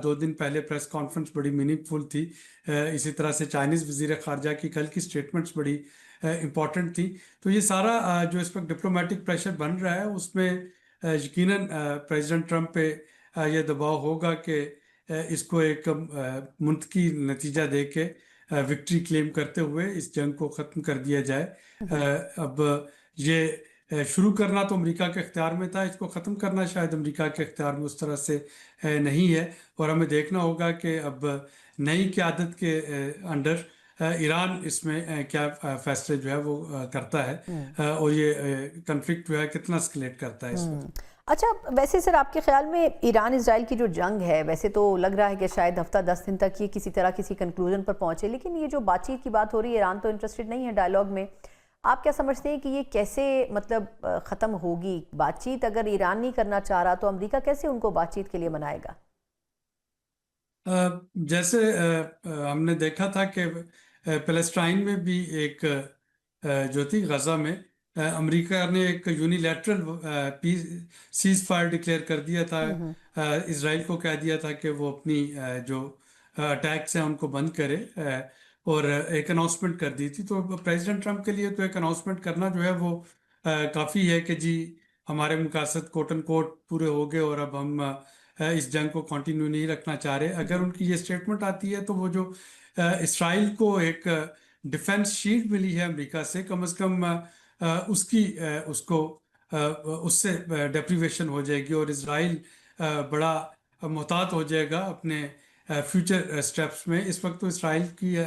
2 دن پہلے پریس کانفرنس بڑی میننگ فل تھی. اسی طرح سے چائنیز وزیر خارجہ کی کل کی سٹیٹمنٹس بڑی امپورٹنٹ تھی. تو یہ سارا جو اس وقت ڈپلومیٹک پریشر بن رہا ہے، اس میں یقیناً پریزیڈنٹ ٹرمپ پہ یہ دباؤ ہوگا کہ اس کو ایک منطقی نتیجہ دے کے وکٹری کلیم کرتے ہوئے اس جنگ کو ختم کر دیا جائے. اب یہ شروع کرنا تو امریکہ کے اختیار میں تھا، اس کو ختم کرنا شاید امریکہ کے اختیار میں اس طرح سے نہیں ہے. اور ہمیں دیکھنا ہوگا کہ اب نئی قیادت کے انڈر ایران اس میں کیا فیصلے جو ہے وہ کرتا ہے، اور یہ کنفلکٹ جو ہے کتنا اسکلیٹ کرتا ہے اس وقت. اچھا، ویسے سر آپ کے خیال میں ایران اسرائیل کی جو جنگ ہے، ویسے تو لگ رہا ہے کہ شاید ہفتہ 10 دن تک یہ کسی طرح کسی کنکلوژن پر پہنچے، لیکن یہ جو بات چیت کی بات ہو رہی ہے، ایران تو انٹرسٹڈ نہیں ہے ڈائیلاگ میں. آپ کیا سمجھتے ہیں کہ یہ کیسے مطلب ختم ہوگی بات چیت؟ اگر ایران نہیں کرنا چاہ رہا تو امریکہ کیسے ان کو بات چیت کے لیے منائے گا؟ جیسے ہم نے دیکھا تھا کہ فلسطین میں بھی ایک جو تھی غزہ میں امریکہ نے ایک یونیلیٹرل سیز فائر ڈکلیئر کر دیا تھا. اسرائیل کو کہہ دیا تھا کہ وہ اپنی جو اٹیکس ہیں ان کو بند کرے، اور ایک اناؤنسمنٹ کر دی تھی. تو پریزیڈنٹ ٹرمپ کے لیے تو ایک اناؤنسمنٹ کرنا جو ہے وہ کافی ہے کہ جی ہمارے مقاصد کوٹ اینڈ کوٹ پورے ہو گئے اور اب ہم اس جنگ کو کنٹینیو نہیں رکھنا چاہ رہے. اگر ان کی یہ سٹیٹمنٹ آتی ہے تو وہ جو اسرائیل کو ایک ڈیفنس شیلڈ ملی ہے امریکہ سے، کم از کم اس کو اس سے ڈیپریویشن ہو جائے گی، اور اسرائیل بڑا محتاط ہو جائے گا اپنے فیوچر سٹیپس میں. اس وقت تو اسرائیل کی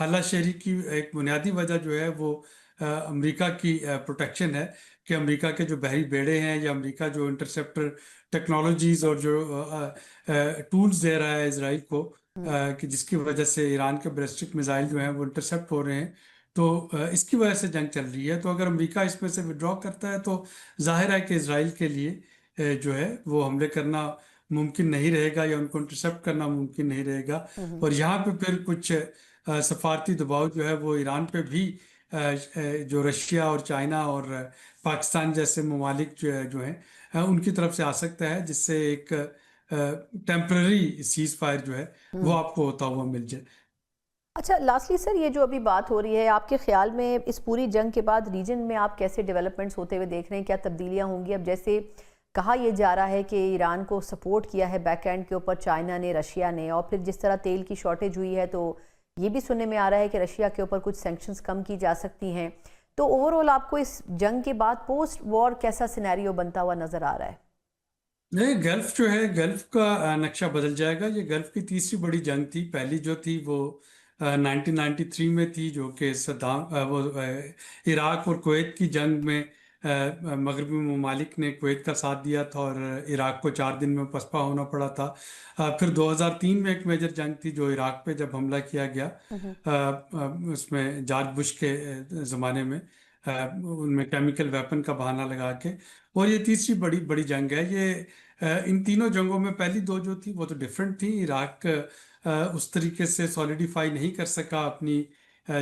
حلہ شہری کی ایک بنیادی وجہ جو ہے وہ امریکہ کی پروٹیکشن ہے، کہ امریکہ کے جو بحری بیڑے ہیں یا امریکہ جو انٹرسیپٹر ٹیکنالوجیز اور جو ٹولز دے رہا ہے اسرائیل کو، کہ جس کی وجہ سے ایران کے بیلسٹک میزائل جو ہیں وہ انٹرسیپٹ ہو رہے ہیں، تو اس کی وجہ سے جنگ چل رہی ہے. تو اگر امریکہ اس میں سے وڈرا کرتا ہے تو ظاہر ہے کہ اسرائیل کے لیے جو ہے وہ حملے کرنا ممکن نہیں رہے گا یا ان کو انٹرسپٹ کرنا ممکن نہیں رہے گا. اور یہاں پہ پھر کچھ سفارتی دباؤ جو ہے وہ ایران پہ بھی جو رشیا اور چائنا اور پاکستان جیسے ممالک جو ہیں ان کی طرف سے آ سکتا ہے، جس سے ایک ٹیمپرری سیز فائر جو ہے وہ آپ کو ہوتا ہوا مل جائے. اچھا لاسٹلی سر، یہ جو ابھی بات ہو رہی ہے، آپ کے خیال میں اس پوری جنگ کے بعد ریجن میں آپ کیسے ڈیولپمنٹس ہوتے ہوئے دیکھ رہے ہیں؟ کیا تبدیلیاں ہوں گی؟ اب جیسے کہا یہ جا رہا ہے کہ ایران کو سپورٹ کیا ہے بیک اینڈ کے اوپر چائنا نے، رشیا نے، اور پھر جس طرح تیل کی شارٹیج ہوئی ہے تو یہ بھی سننے میں آ رہا ہے کہ رشیا کے اوپر کچھ سینکشنز کم کی جا سکتی ہیں. تو اوورآل آپ کو اس جنگ کے بعد پوسٹ وار کیسا سینیریو بنتا ہوا نظر آ رہا ہے؟ نہیں، گلف جو ہے، گلف کا نقشہ بدل جائے گا. یہ گلف کی تیسری بڑی جنگ تھی. پہلی جو تھی وہ 1993 میں تھی، جو کہ وہ عراق اور کویت کی جنگ میں مغربی ممالک نے کویت کا ساتھ دیا تھا اور عراق کو 4 دن میں پسپا ہونا پڑا تھا. پھر 2003 میں ایک میجر جنگ تھی جو عراق پہ جب حملہ کیا گیا، اس میں جارج بش کے زمانے میں ان میں کیمیکل ویپن کا بہانہ لگا کے. اور یہ تیسری بڑی جنگ ہے. یہ ان تینوں جنگوں میں پہلی دو جو تھی وہ تو ڈیفرنٹ تھی. عراق اس طریقے سے سولیڈیفائی نہیں کر سکا اپنی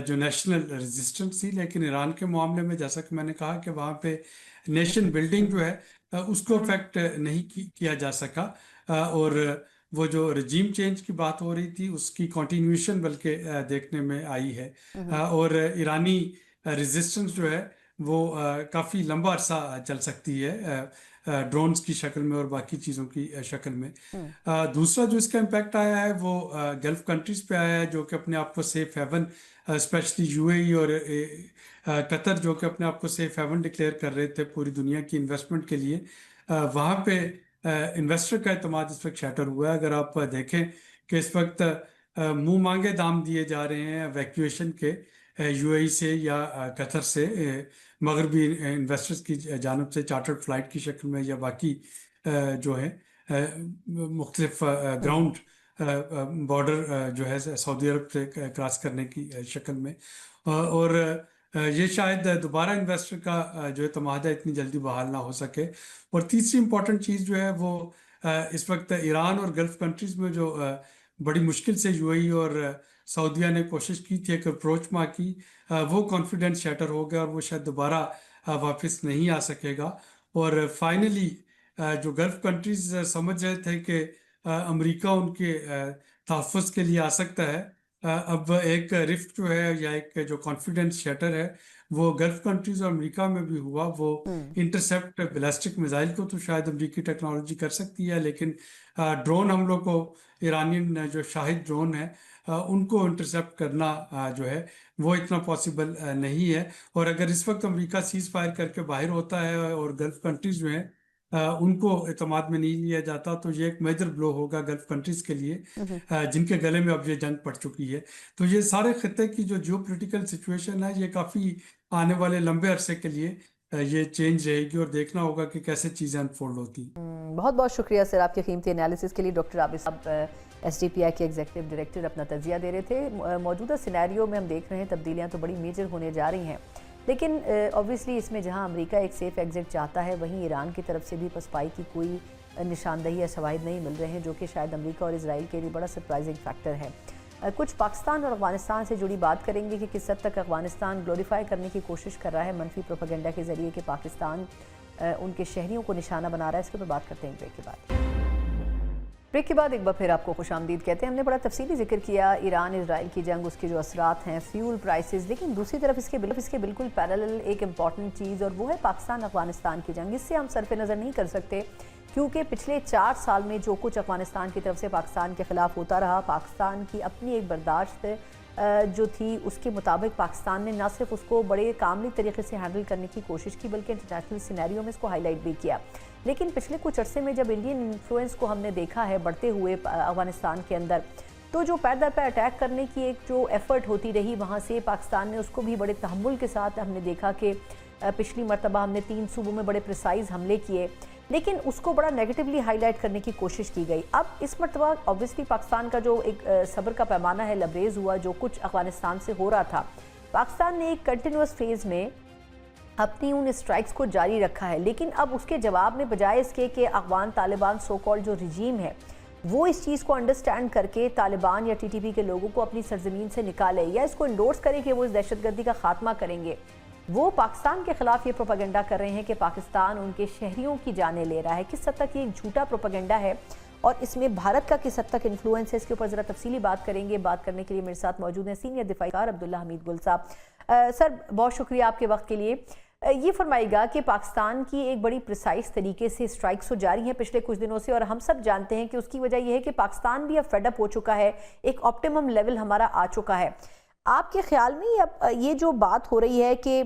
جو نیشنل ریزسٹنس تھی، لیکن ایران کے معاملے میں جیسا کہ میں نے کہا کہ وہاں پہ نیشن بلڈنگ جو ہے اس کو افیکٹ نہیں کیا جا سکا. اور وہ جو رجیم چینج کی بات ہو رہی تھی اس کی کنٹینیوشن بلکہ دیکھنے میں آئی ہے. اور ایرانی ریزسٹنس جو ہے وہ کافی لمبا عرصہ چل سکتی ہے ڈرونز کی شکل میں اور باقی چیزوں کی شکل میں. دوسرا جو اس کا امپیکٹ آیا ہے وہ گلف کنٹریز پہ آیا ہے، جو کہ اپنے آپ کو سیف ہیون، اسپیشلی یو اے ای اور قطر، جو کہ اپنے آپ کو سیف ہیون ڈکلیئر کر رہے تھے پوری دنیا کی انویسٹمنٹ کے لیے. وہاں پہ انویسٹر کا اعتماد اس وقت شیٹر ہوا ہے. اگر آپ دیکھیں کہ اس وقت منہ مانگے دام دیے جا رہے ہیں ایویکویشن کے یو اے ای سے یا قطر سے مغربی انویسٹرز کی جانب سے، چارٹرڈ فلائٹ کی شکل میں یا باقی جو ہے مختلف گراؤنڈ بارڈر جو ہے سعودی عرب سے کراس کرنے کی شکل میں. اور یہ شاید دوبارہ انویسٹر کا جو اعتماد ہے اتنی جلدی بحال نہ ہو سکے. اور تیسری امپورٹنٹ چیز جو ہے وہ اس وقت ایران اور گلف کنٹریز میں جو بڑی مشکل سے یو اے ای اور سعودیہ نے کوشش کی تھی ایک اپروچ ماں کی، وہ کانفیڈنس شیٹر ہو گیا اور وہ شاید دوبارہ واپس نہیں آ سکے گا. اور فائنلی جو گلف کنٹریز سمجھ رہے تھے کہ امریکہ ان کے تحفظ کے لیے آ سکتا ہے، اب ایک رفٹ جو ہے یا ایک جو کانفیڈنس شیٹر ہے وہ گلف کنٹریز اور امریکہ میں بھی ہوا. وہ انٹرسیپٹ بیلسٹک میزائل کو تو شاید امریکی ٹیکنالوجی کر سکتی ہے، لیکن ڈرون حملوں کو ایرانین جو شاہد ڈرون ہیں ان کو انٹرسیپٹ کرنا جو ہے وہ اتنا پاسبل نہیں ہے. اور اگر اس وقت امریکہ سیز فائر کر کے باہر ہوتا ہے اور گلف کنٹریز جو ہیں ان کو اعتماد میں نہیں لیا جاتا، تو یہ ایک میجر بلو ہوگا گلف کنٹریز کے لیے جن کے گلے میں اب یہ جنگ پڑ چکی ہے. تو یہ سارے خطے کی جو جیو پولیٹیکل سچویشن ہے یہ کافی آنے والے لمبے عرصے کے لیے یہ چینج رہے گی اور دیکھنا ہوگا کہ کیسے چیزیں انفولڈ ہوتی ہیں. بہت بہت شکریہ سر آپ کے قیمتی انالیسس کے لیے. ڈاکٹر عابد صاحب ایس ڈی پی آئی کے ایگزیکٹو ڈائریکٹر اپنا تجزیہ دے رہے تھے. موجودہ سینیریو میں ہم دیکھ رہے ہیں تبدیلیاں تو بڑی میجر ہونے جا رہی ہیں، لیکن اوبویسلی اس میں جہاں امریکہ ایک سیف ایگزٹ چاہتا ہے وہیں ایران کی طرف سے بھی پسپائی کی کوئی نشاندہی یا شواہد نہیں مل رہے ہیں، جو کہ شاید امریکہ اور اسرائیل کے لیے بڑا سرپرائزنگ فیکٹر ہے. کچھ پاکستان اور افغانستان سے جڑی بات کریں گے کہ کس حد تک افغانستان گلوریفائی کرنے کی کوشش کر رہا ہے منفی پروپیگنڈا کے ذریعے کہ پاکستان ان کے شہریوں کو نشانہ بنا رہا ہے. اس کے اوپر بات کرتے ہیں بریک کے بعد. بریک کے بعد ایک بار پھر آپ کو خوش آمدید کہتے ہیں. ہم نے بڑا تفصیلی ذکر کیا ایران اسرائیل کی جنگ، اس کے جو اثرات ہیں، فیول پرائسز، لیکن دوسری طرف اس کے بالکل پیرالل ایک امپورٹنٹ چیز اور وہ ہے پاکستان افغانستان کی جنگ. اس سے ہم صرف نظر نہیں کر سکتے کیونکہ پچھلے 4 سال میں جو کچھ افغانستان کی طرف سے پاکستان کے خلاف ہوتا رہا، پاکستان کی اپنی ایک برداشت جو تھی اس کے مطابق پاکستان نے نہ صرف اس کو بڑے کاملی طریقے سے ہینڈل کرنے کی کوشش کی بلکہ انٹرنیشنل سینیریو میں اس کو ہائی لائٹ بھی کیا. لیکن پچھلے کچھ عرصے میں جب انڈین انفلوئنس کو ہم نے دیکھا ہے بڑھتے ہوئے افغانستان کے اندر، تو جو پیر در پہ اٹیک کرنے کی ایک جو ایفرٹ ہوتی رہی وہاں سے پاکستان نے اس کو بھی بڑے تحمل کے ساتھ ہم نے دیکھا کہ پچھلی مرتبہ ہم نے 3 صوبوں میں بڑے پریسائز حملے کیے، لیکن اس کو بڑا نیگیٹیولی ہائی لائٹ کرنے کی کوشش کی گئی. اب اس مرتبہ اوبویسلی پاکستان کا جو ایک صبر کا پیمانہ ہے لبریز ہوا جو کچھ افغانستان سے ہو رہا تھا. پاکستان نے ایک کنٹینیوس فیز میں अपनी उन स्ट्राइक्स को जारी रखा है, लेकिन अब उसके जवाब में बजाय इसके कि अफगान तालिबान सो कॉल्ड जो रिजीम है वो इस चीज़ को अंडरस्टैंड करके तालिबान या टीटीपी के लोगों को अपनी सरजमीन से निकाले या इसको इंडोर्स करे कि वो इस दहशतगर्दी का खात्मा करेंगे, वो पाकिस्तान के खिलाफ ये प्रोपेगेंडा कर रहे हैं कि पाकिस्तान उनके शहरियों की जानें ले रहा है। किस हद तक ये एक झूठा प्रोपेगेंडा है और इसमें भारत का किस हद तक इन्फ्लुएंस है, इसके ऊपर ज़रा तफसीली बात करेंगे। बात करने के लिए मेरे साथ मौजूद हैं सीनियर दिफाईकार अब्दुल्ला हमीद गुल साहब। सर, बहुत शुक्रिया आपके वक्त के लिए। ये फरमाइएगा कि पाकिस्तान की एक बड़ी प्रिसाइज तरीके से स्ट्राइक्स हो जारी हैं पिछले कुछ दिनों से, और हम सब जानते हैं कि उसकी वजह यह है कि पाकिस्तान भी अब फेडअप हो चुका है, एक ऑप्टिमम लेवल हमारा आ चुका है। आपके ख्याल में ये जो बात हो रही है कि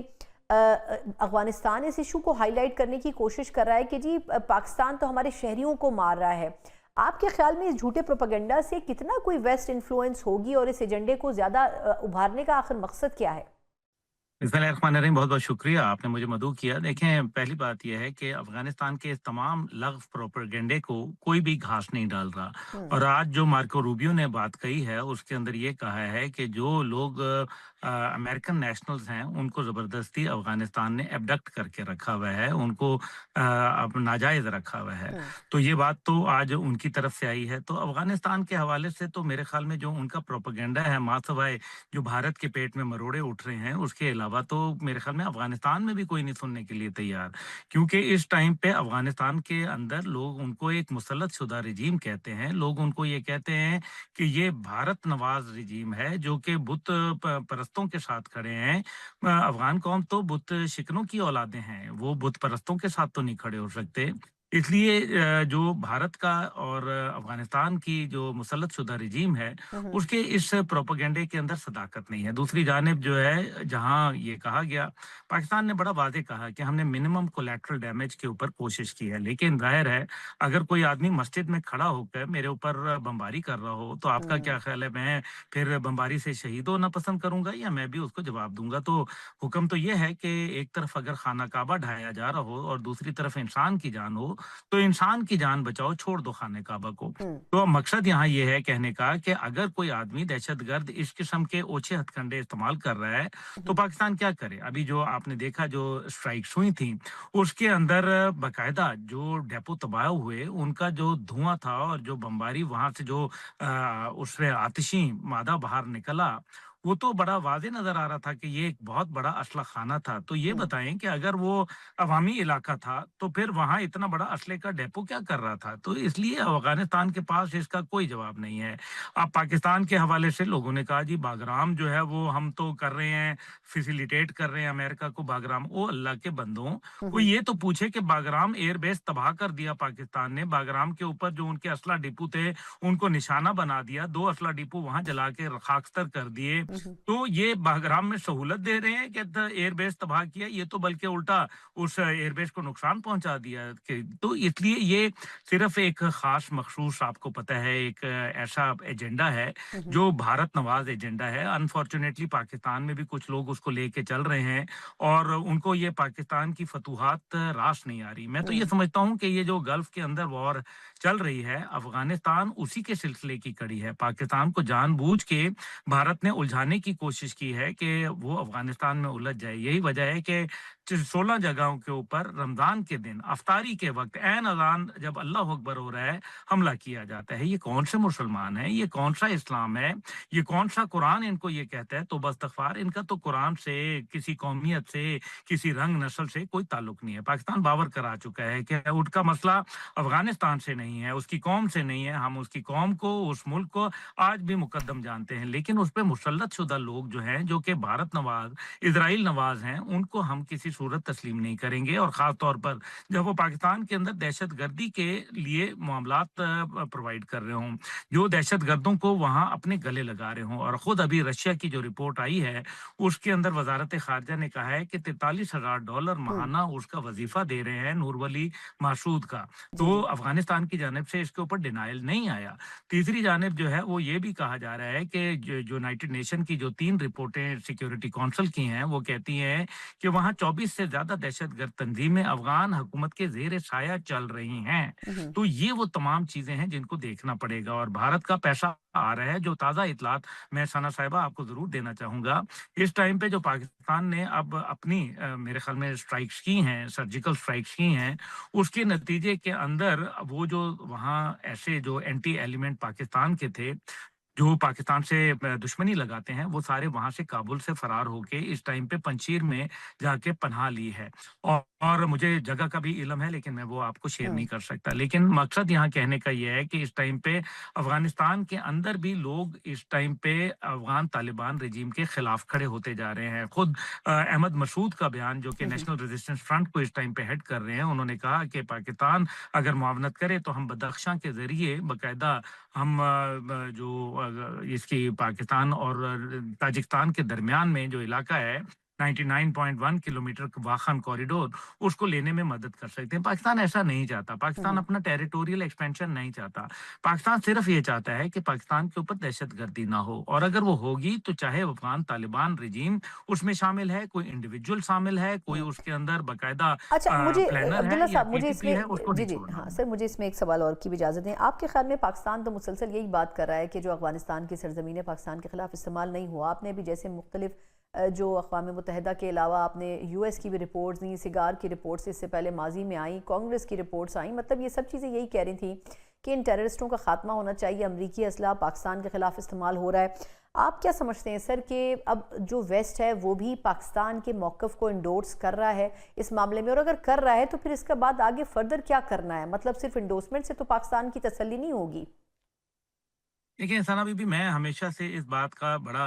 अफगानिस्तान इस इशू को हाईलाइट करने की कोशिश कर रहा है कि जी पाकिस्तान तो हमारे शहरियों को मार रहा है, आपके ख्याल में इस झूठे प्रोपेगेंडा से कितना कोई वेस्ट इन्फ्लुएंस होगी और इस एजेंडे को ज़्यादा उभारने का आखिर मकसद क्या है? बिस्मिल्लाहिर्रहमानिर्रहीम। बहुत बहुत शुक्रिया, आपने मुझे मदऊ किया। देखें, पहली बात यह है कि अफगानिस्तान के इस तमाम लग़्व प्रोपेगेंडे को कोई भी घास नहीं डाल रहा। और आज जो मार्को रूबियो ने बात कही है उसके अंदर ये कहा है कि जो लोग अमेरिकन नेशनल्स हैं उनको ज़बरदस्ती अफगानिस्तान ने एबडक्ट करके रखा हुआ है, उनको अब नाजायज़ रखा हुआ है। तो ये बात तो आज उनकी तरफ से आई है। तो अफगानिस्तान के हवाले से तो मेरे ख्याल में जो उनका प्रोपेगेंडा है, मासवाए जो भारत के पेट में मरोड़े उठ रहे हैं, उसके अलावा तो मेरे ख्याल में अफगानिस्तान में भी कोई नहीं सुनने के लिए तैयार। क्योंकि इस टाइम पे अफगानिस्तान के अंदर लोग उनको एक मुसल्लत शुदा रिजीम कहते हैं। लोग उनको ये कहते हैं कि ये भारत नवाज रिजीम है जो कि बुत परस्तों के साथ खड़े हैं। अफगान कौम तो बुत शिकनों की औलादें हैं, वो बुत परस्तों के साथ तो नहीं खड़े हो सकते। इसलिए जो भारत का और अफगानिस्तान की जो मुसल्लत शुदा रिजीम है उसके इस प्रोपेगेंडे के अंदर सदाकत नहीं है। दूसरी जानिब जो है, जहां ये कहा गया, पाकिस्तान ने बड़ा वाज़ेह कहा कि हमने मिनिमम कोलैटरल डैमेज के ऊपर कोशिश की है। लेकिन जाहिर है अगर कोई आदमी मस्जिद में खड़ा होकर मेरे ऊपर बमबारी कर रहा हो तो आपका क्या ख्याल है, मैं फिर बमबारी से शहीद होना पसंद करूंगा या मैं भी उसको जवाब दूंगा? तो हुक्म तो ये है कि एक तरफ अगर खाना काबा ढाया जा रहा हो और दूसरी तरफ इंसान की जान हो तो इंसान की जान बचाओ, छोड़ दो खाने काबा को। तो मकसद यहाँ ये है कहने का कि अगर कोई आदमी दहशतगर्द इस किस्म के ओछे हथकंडे इस्तेमाल कर रहा है तो पाकिस्तान क्या करे? अभी जो आपने देखा जो स्ट्राइक्स हुई थी उसके अंदर बकायदा जो डेपो तबाह हुए उनका जो धुआं था और जो बमबारी वहां से जो उससे आतिशी मादा बाहर निकला वो तो बड़ा वाज़ेह नजर आ रहा था कि ये एक बहुत बड़ा असला खाना था। तो ये बताएं कि अगर वो अवामी इलाका था तो फिर वहां इतना बड़ा असले का डेपो क्या कर रहा था? तो इसलिए अफगानिस्तान के पास इसका कोई जवाब नहीं है। अब पाकिस्तान के हवाले से लोगों ने कहा जी बागराम जो है वो हम तो कर रहे हैं, फैसिलिटेट कर रहे हैं अमेरिका को बागराम। ओ अल्लाह के बंदों, कोई ये तो पूछे कि बागराम एयरबेस तबाह कर दिया पाकिस्तान ने, बागराम के ऊपर जो उनके असला डिपो थे उनको निशाना बना दिया, 2 असला डिपो वहां जला के खाकस्तर कर दिए। तो ये बागराम में सहूलत दे रहे हैं कि एयरबेस तबाह किया, ये तो बल्कि उल्टा उस एयरबेस को नुकसान पहुंचा दिया। तो इसलिए ये सिर्फ एक खास मखसूस, आपको पता है, एक ऐसा एजेंडा है जो भारत नवाज एजेंडा है। अनफॉर्चुनेटली पाकिस्तान में भी कुछ लोग उसको लेके चल रहे हैं और उनको ये पाकिस्तान की फतूहात रास नहीं आ रही। मैं तो ये समझता हूँ कि ये जो गल्फ के अंदर वॉर चल रही है, अफगानिस्तान उसी के सिलसिले की कड़ी है। पाकिस्तान को जानबूझ के भारत ने उलझाने की कोशिश की है कि वो अफगानिस्तान में उलझ जाए। यही वजह है कि 16 जगहों के ऊपर रमजान के दिन अफ्तारी के वक्त ऐन अजान जब अल्लाह अकबर हो रहा है हमला किया जाता है। ये कौन से मुसलमान है? ये कौन सा इस्लाम है? ये कौन सा कुरान इनको ये कहता है? तो बस्तगफार, इनका तो कुरान से, किसी कौमियत से, किसी रंग नस्ल से कोई ताल्लुक नहीं है। पाकिस्तान बावर करा चुका है कि उनका मसला अफगानिस्तान से नहीं है, उसकी कौम से नहीं है। हम उसकी कौम को, उस मुल्क को आज भी मुकद्दम जानते हैं, लेकिन उस पर मुसल्लत शुदा लोग जो हैं, जो कि भारत नवाज, इजराइल नवाज हैं, उनको हम किसी सूरत तस्लीम नहीं करेंगे। और ख़ास तौर पर जब वो पाकिस्तान के अंदर दहशत गर्दी के लिए मामलात प्रोवाइड कर रहे हों, जो दहशत गर्दों को वहाँ अपने गले लगा रहे हों। और ख़ुद अभी रशिया की जो रिपोर्ट आई है उसके अंदर वजारत खारजा ने कहा है कि $43,000 माहाना उसका वजीफा दे रहे हैं नूरवली मासूद का। तो अफगानिस्तान की जानिब से इसके ऊपर डिनाइल नहीं आया। तीसरी जानिब जो है वो ये भी कहा जा रहा है कि जो यूनाइटेड नेशन की जो 3 रिपोर्टें सिक्योरिटी काउंसिल की हैं वो कहती हैं कि वहाँ 40 से ज्यादा दहशतगर्द तंजीमें अफगान हुकूमत के जेर साया चल रही हैं। तो ये वो तमाम चीजें हैं जिनको देखना पड़ेगा, और भारत का पैसा आ रहा है। जो ताज़ा इतलात मैं सना साहिबा आपको जरूर देना चाहूंगा, इस टाइम पे जो पाकिस्तान ने अब अपनी मेरे ख्याल में स्ट्राइक्स की हैं, सर्जिकल स्ट्राइक्स की हैं, उसके नतीजे के अंदर वो जो वहाँ ऐसे जो एंटी एलिमेंट पाकिस्तान के थे जो पाकिस्तान से दुश्मनी लगाते हैं, वो सारे वहां से काबुल से फरार होके इस टाइम पे पंचीर में जाके पनाह ली है। और मुझे जगह का भी इल्म है, लेकिन मैं वो आपको शेयर नहीं कर सकता। लेकिन मकसद यहाँ कहने का ये है कि इस टाइम पे अफगानिस्तान के अंदर भी लोग इस टाइम पे अफगान तालिबान रजीम के खिलाफ खड़े होते जा रहे हैं। खुद अहमद मसूद का बयान, जो कि नेशनल रेजिस्टेंस फ्रंट को इस टाइम पे हेड कर रहे हैं, उन्होंने कहा कि पाकिस्तान अगर मुआवनत करे तो हम बदख्शां के जरिए बाकायदा हम जो इसकी पाकिस्तान और ताजिकिस्तान के दरमियान में जो इलाका है 99.1 किलोमीटर वाखन कॉरिडोर, उसको लेने में मदद कर सकते हैं। पाकिस्तान ऐसा नहीं चाहता। पाकिस्तान अपना टेरिटोरियल एक्सपेंशन नहीं चाहता। पाकिस्तान सिर्फ ये चाहता है कि पाकिस्तान के ऊपर दहशतगर्दी ना हो, और अगर वो होगी तो चाहे अफगान तालिबान रजीम उसमें शामिल है, कोई इंडिविजुअल शामिल है, कोई उसके अंदर बाकायदा अच्छा, मुझे प्लानर अब्दुल्ला है या साहब, मुझे PTP इसमें है, उसको जी नहीं जी छोड़ना। हाँ सर, मुझे इसमें एक सवाल और की भी इजाज़त दें। आपके ख्याल में पाकिस्तान तो मुसलसल यही बात कर रहा है कि जो अफगानिस्तान की सरजमीन पाकिस्तान के खिलाफ इस्तेमाल नहीं हुआ। आपने भी जैसे मुख्तलिफ जो अक़वाम मुत्तहिदा के अलावा आपने US की भी रिपोर्ट्स दी, सिगार की रिपोर्ट्स इससे पहले माजी में आई, कांग्रेस की रिपोर्ट्स आई, मतलब ये सब चीज़ें यही कह रही थी कि इन टेररिस्टों का खात्मा होना चाहिए, अमरीकी असला पाकिस्तान के खिलाफ इस्तेमाल हो रहा है। आप क्या समझते हैं सर कि अब जो वेस्ट है वो भी पाकिस्तान के मौक़िफ़ को इंडोर्स कर रहा है इस मामले में, और अगर कर रहा है तो फिर इसके बाद आगे फर्दर क्या करना है? मतलब सिर्फ इंडोर्समेंट से तो पाकिस्तान की तसल्ली नहीं होगी। देखिए सना बीबी, मैं हमेशा से इस बात का बड़ा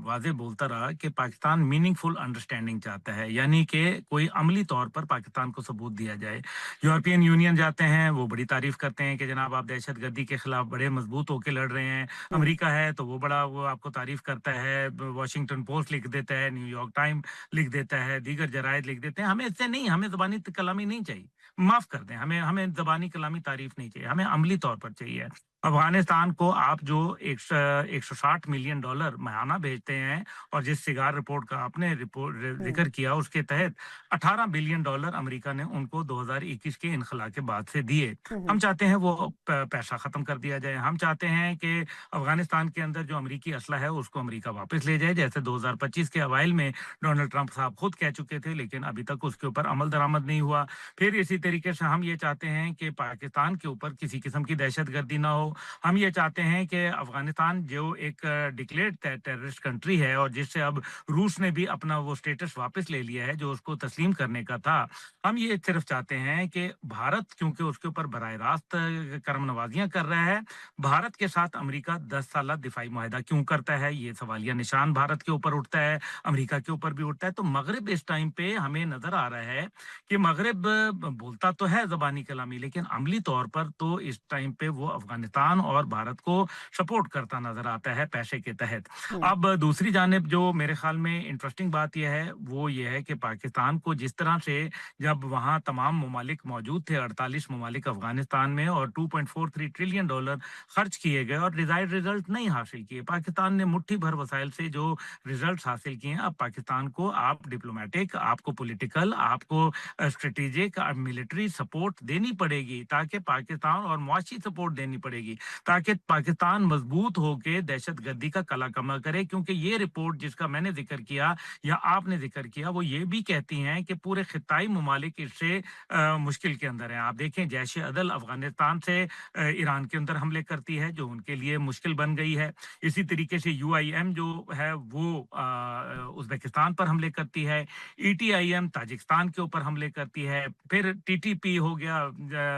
वाज़ेह बोलता रहा कि पाकिस्तान मीनिंगफुल अंडरस्टैंडिंग चाहता है, यानी कि कोई अमली तौर पर पाकिस्तान को सबूत दिया जाए। यूरोपियन यूनियन जाते हैं, वो बड़ी तारीफ करते हैं कि जनाब आप दहशतगर्दी के खिलाफ बड़े मजबूत होकर लड़ रहे हैं। अमेरिका है तो वो आपको तारीफ करता है, वाशिंगटन पोस्ट लिख देता है, न्यूयॉर्क टाइम लिख देता है, दीगर जरायद लिख देते हैं। हमें इससे नहीं, हमें ज़बानी कलामी नहीं चाहिए, माफ़ कर दें, हमें हमें ज़बानी कलामी तारीफ नहीं चाहिए, हमें अमली तौर पर चाहिए। अफगानिस्तान को आप जो $160 मिलियन महाना भेजते हैं, और जिस सिगार रिपोर्ट का आपने जिक्र किया, उसके तहत $18 बिलियन अमेरिका ने उनको 2021 के इनखला के बाद से दिए। हम चाहते हैं वो पैसा खत्म कर दिया जाए। हम चाहते हैं कि अफगानिस्तान के अंदर जो अमेरिकी असला है उसको अमेरिका वापस ले जाए, जैसे 2025 के अवाइल में डोनाल्ड ट्रंप साहब खुद कह चुके थे, लेकिन अभी तक उसके ऊपर अमल दरामद नहीं हुआ। फिर इसी तरीके से हम ये चाहते हैं कि पाकिस्तान के ऊपर किसी किस्म की दहशतगर्दी ना हो। हम ये चाहते हैं कि अफगानिस्तान जो एक डिक्लेयर्ड टेररिस्ट कंट्री है, और जिससे अब रूस ने भी अपना वो स्टेटस वापस ले लिया है जो उसको तस्लीम करने का था, हम ये सिर्फ चाहते हैं कि भारत, क्योंकि उसके ऊपर बराह रास्त करम नवाजियां कर रहा है, भारत के साथ अमेरिका 10 साल दिफाई मुआहदा क्यों करता है, ये सवालिया निशान भारत के ऊपर उठता है, अमेरिका के ऊपर भी उठता है। तो मगरिब इस टाइम पे हमें नजर आ रहा है कि मगरिब बोलता तो है ज़बानी कलामी, लेकिन अमली तौर पर तो इस टाइम पे वो अफगानिस्तान और भारत को सपोर्ट करता नजर आता है पैसे के तहत। अब दूसरी जानिब जो मेरे ख्याल में इंटरेस्टिंग बात यह है वो ये है कि पाकिस्तान को जिस तरह से जब वहाँ तमाम ममालिक मौजूद थे, 48 ममालिक अफगानिस्तान में, और $2.43 ट्रिलियन खर्च किए गए और डिजायर्ड रिजल्ट नहीं हासिल किए, पाकिस्तान ने मुट्ठी भर वसाइल से जो रिजल्ट हासिल किए हैं, अब पाकिस्तान को आप डिप्लोमेटिक, आपको पॉलिटिकल, आपको स्ट्रेटेजिक, मिलिट्री सपोर्ट देनी पड़ेगी, ताकि पाकिस्तान और मुआशी सपोर्ट देनी पड़ेगी, ताकि पाकिस्तान मजबूत होकर दहशतगर्दी का कला कमा करे। क्योंकि ये रिपोर्ट जिसका मैंने जिक्र किया या आपने जिक्र किया, वो ये भी कहती हैं कि पूरे खिताई ममालिक इससे मुश्किल के अंदर हैं। आप देखें, जैश अदल अफगानिस्तान से ईरान के अंदर हमले करती है, जो उनके लिए मुश्किल बन गई है। इसी तरीके से UIM जो है वो उज़्बेकिस्तान पर हमले करती है, ETIM ताजिकिस्तान के ऊपर हमले करती है, फिर TTP हो गया,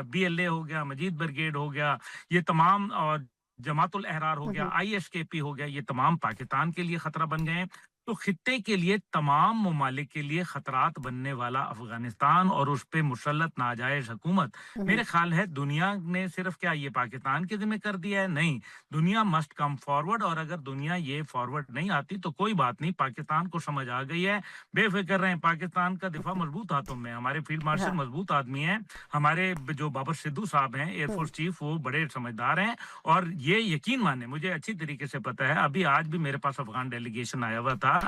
BLA हो गया, मजीद ब्रिगेड हो गया, ये तमाम, और जमातुल अहरार हो गया, ISKP हो गया, ये तमाम पाकिस्तान के लिए खतरा बन गए हैं। तो खित्ते के लिए, तमाम ममालिक के लिए खतरात बनने वाला अफगानिस्तान और उस पर मुसल्लत नाजायज हुकूमत, मेरे ख्याल है दुनिया ने सिर्फ क्या ये पाकिस्तान के जिम्मे कर दिया है? नहीं, दुनिया मस्ट कम फॉरवर्ड, और अगर दुनिया ये फॉरवर्ड नहीं आती तो कोई बात नहीं, पाकिस्तान को समझ आ गई है, बेफिक्र रहें, पाकिस्तान का दिफा मजबूत हाथों में, हमारे फील्ड मार्शल मजबूत आदमी हैं, हमारे जो बाबर सिद्धू साहब हैं एयरफोर्स चीफ, वो बड़े समझदार हैं, और ये यकीन माने, मुझे अच्छी तरीके से पता है, अभी आज भी मेरे पास अफगान डेलीगेशन आया हुआ था,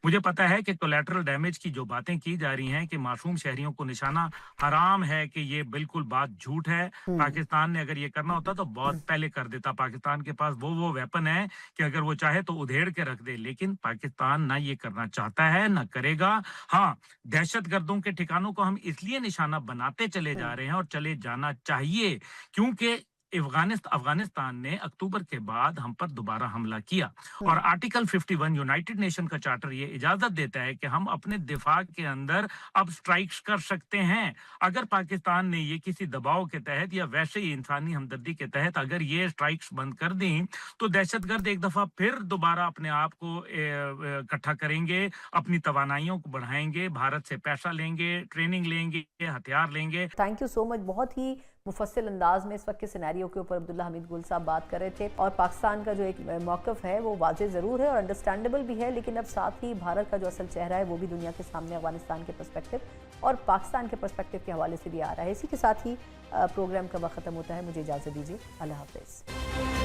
मुझे पता है कि कोलेटरल डैमेज की जो बातें की जा रही हैं कि मासूम शहरियों को निशाना हराम है, कि ये बिल्कुल बात झूठ है। पाकिस्तान ने अगर ये करना होता तो बहुत पहले कर देता। पाकिस्तान के पास वो वेपन है कि अगर वो चाहे तो उधेड़ के रख दे, लेकिन पाकिस्तान ना ये करना चाहता है ना करेगा। हाँ, दहशतगर्दों के ठिकानों को हम इसलिए निशाना बनाते चले जा रहे हैं और चले जाना चाहिए क्योंकि अफगानिस्तान ने अक्टूबर के बाद हम पर दोबारा हमला किया और आर्टिकल 51 यूनाइटेड नेशन का चार्टर ये इजाजत देता है कि हम अपने दिफा के अंदर अब स्ट्राइक्स कर सकते हैं। अगर पाकिस्तान ने ये किसी दबाव के तहत या वैसे ही इंसानी हमदर्दी के तहत अगर ये स्ट्राइक्स बंद कर दी तो दहशतगर्द एक दफा फिर दोबारा अपने आप को इकट्ठा करेंगे, अपनी तवानाइयों को बढ़ाएंगे, भारत से पैसा लेंगे, ट्रेनिंग लेंगे, हथियार लेंगे। Thank you so much. बहुत ही मुफस्सिल अंदाज में इस वक्त के सिनेरियो के ऊपर अब्दुल्ला हमीद गुल साहब बात कर रहे थे और पाकिस्तान का जो एक मौक़िफ़ है वो वाज़ेह ज़रूर है और अंडरस्टैंडेबल भी है, लेकिन अब साथ ही भारत का जो असल चेहरा है वो भी दुनिया के सामने अफगानिस्तान के पर्सपेक्टिव और पाकिस्तान के पर्सपेक्टिव के हवाले से भी आ रहा है। इसी के साथ ही प्रोग्राम का वक्त ख़त्म होता है। मुझे इजाज़त दीजिए। अल्लाह हाफ़िज़।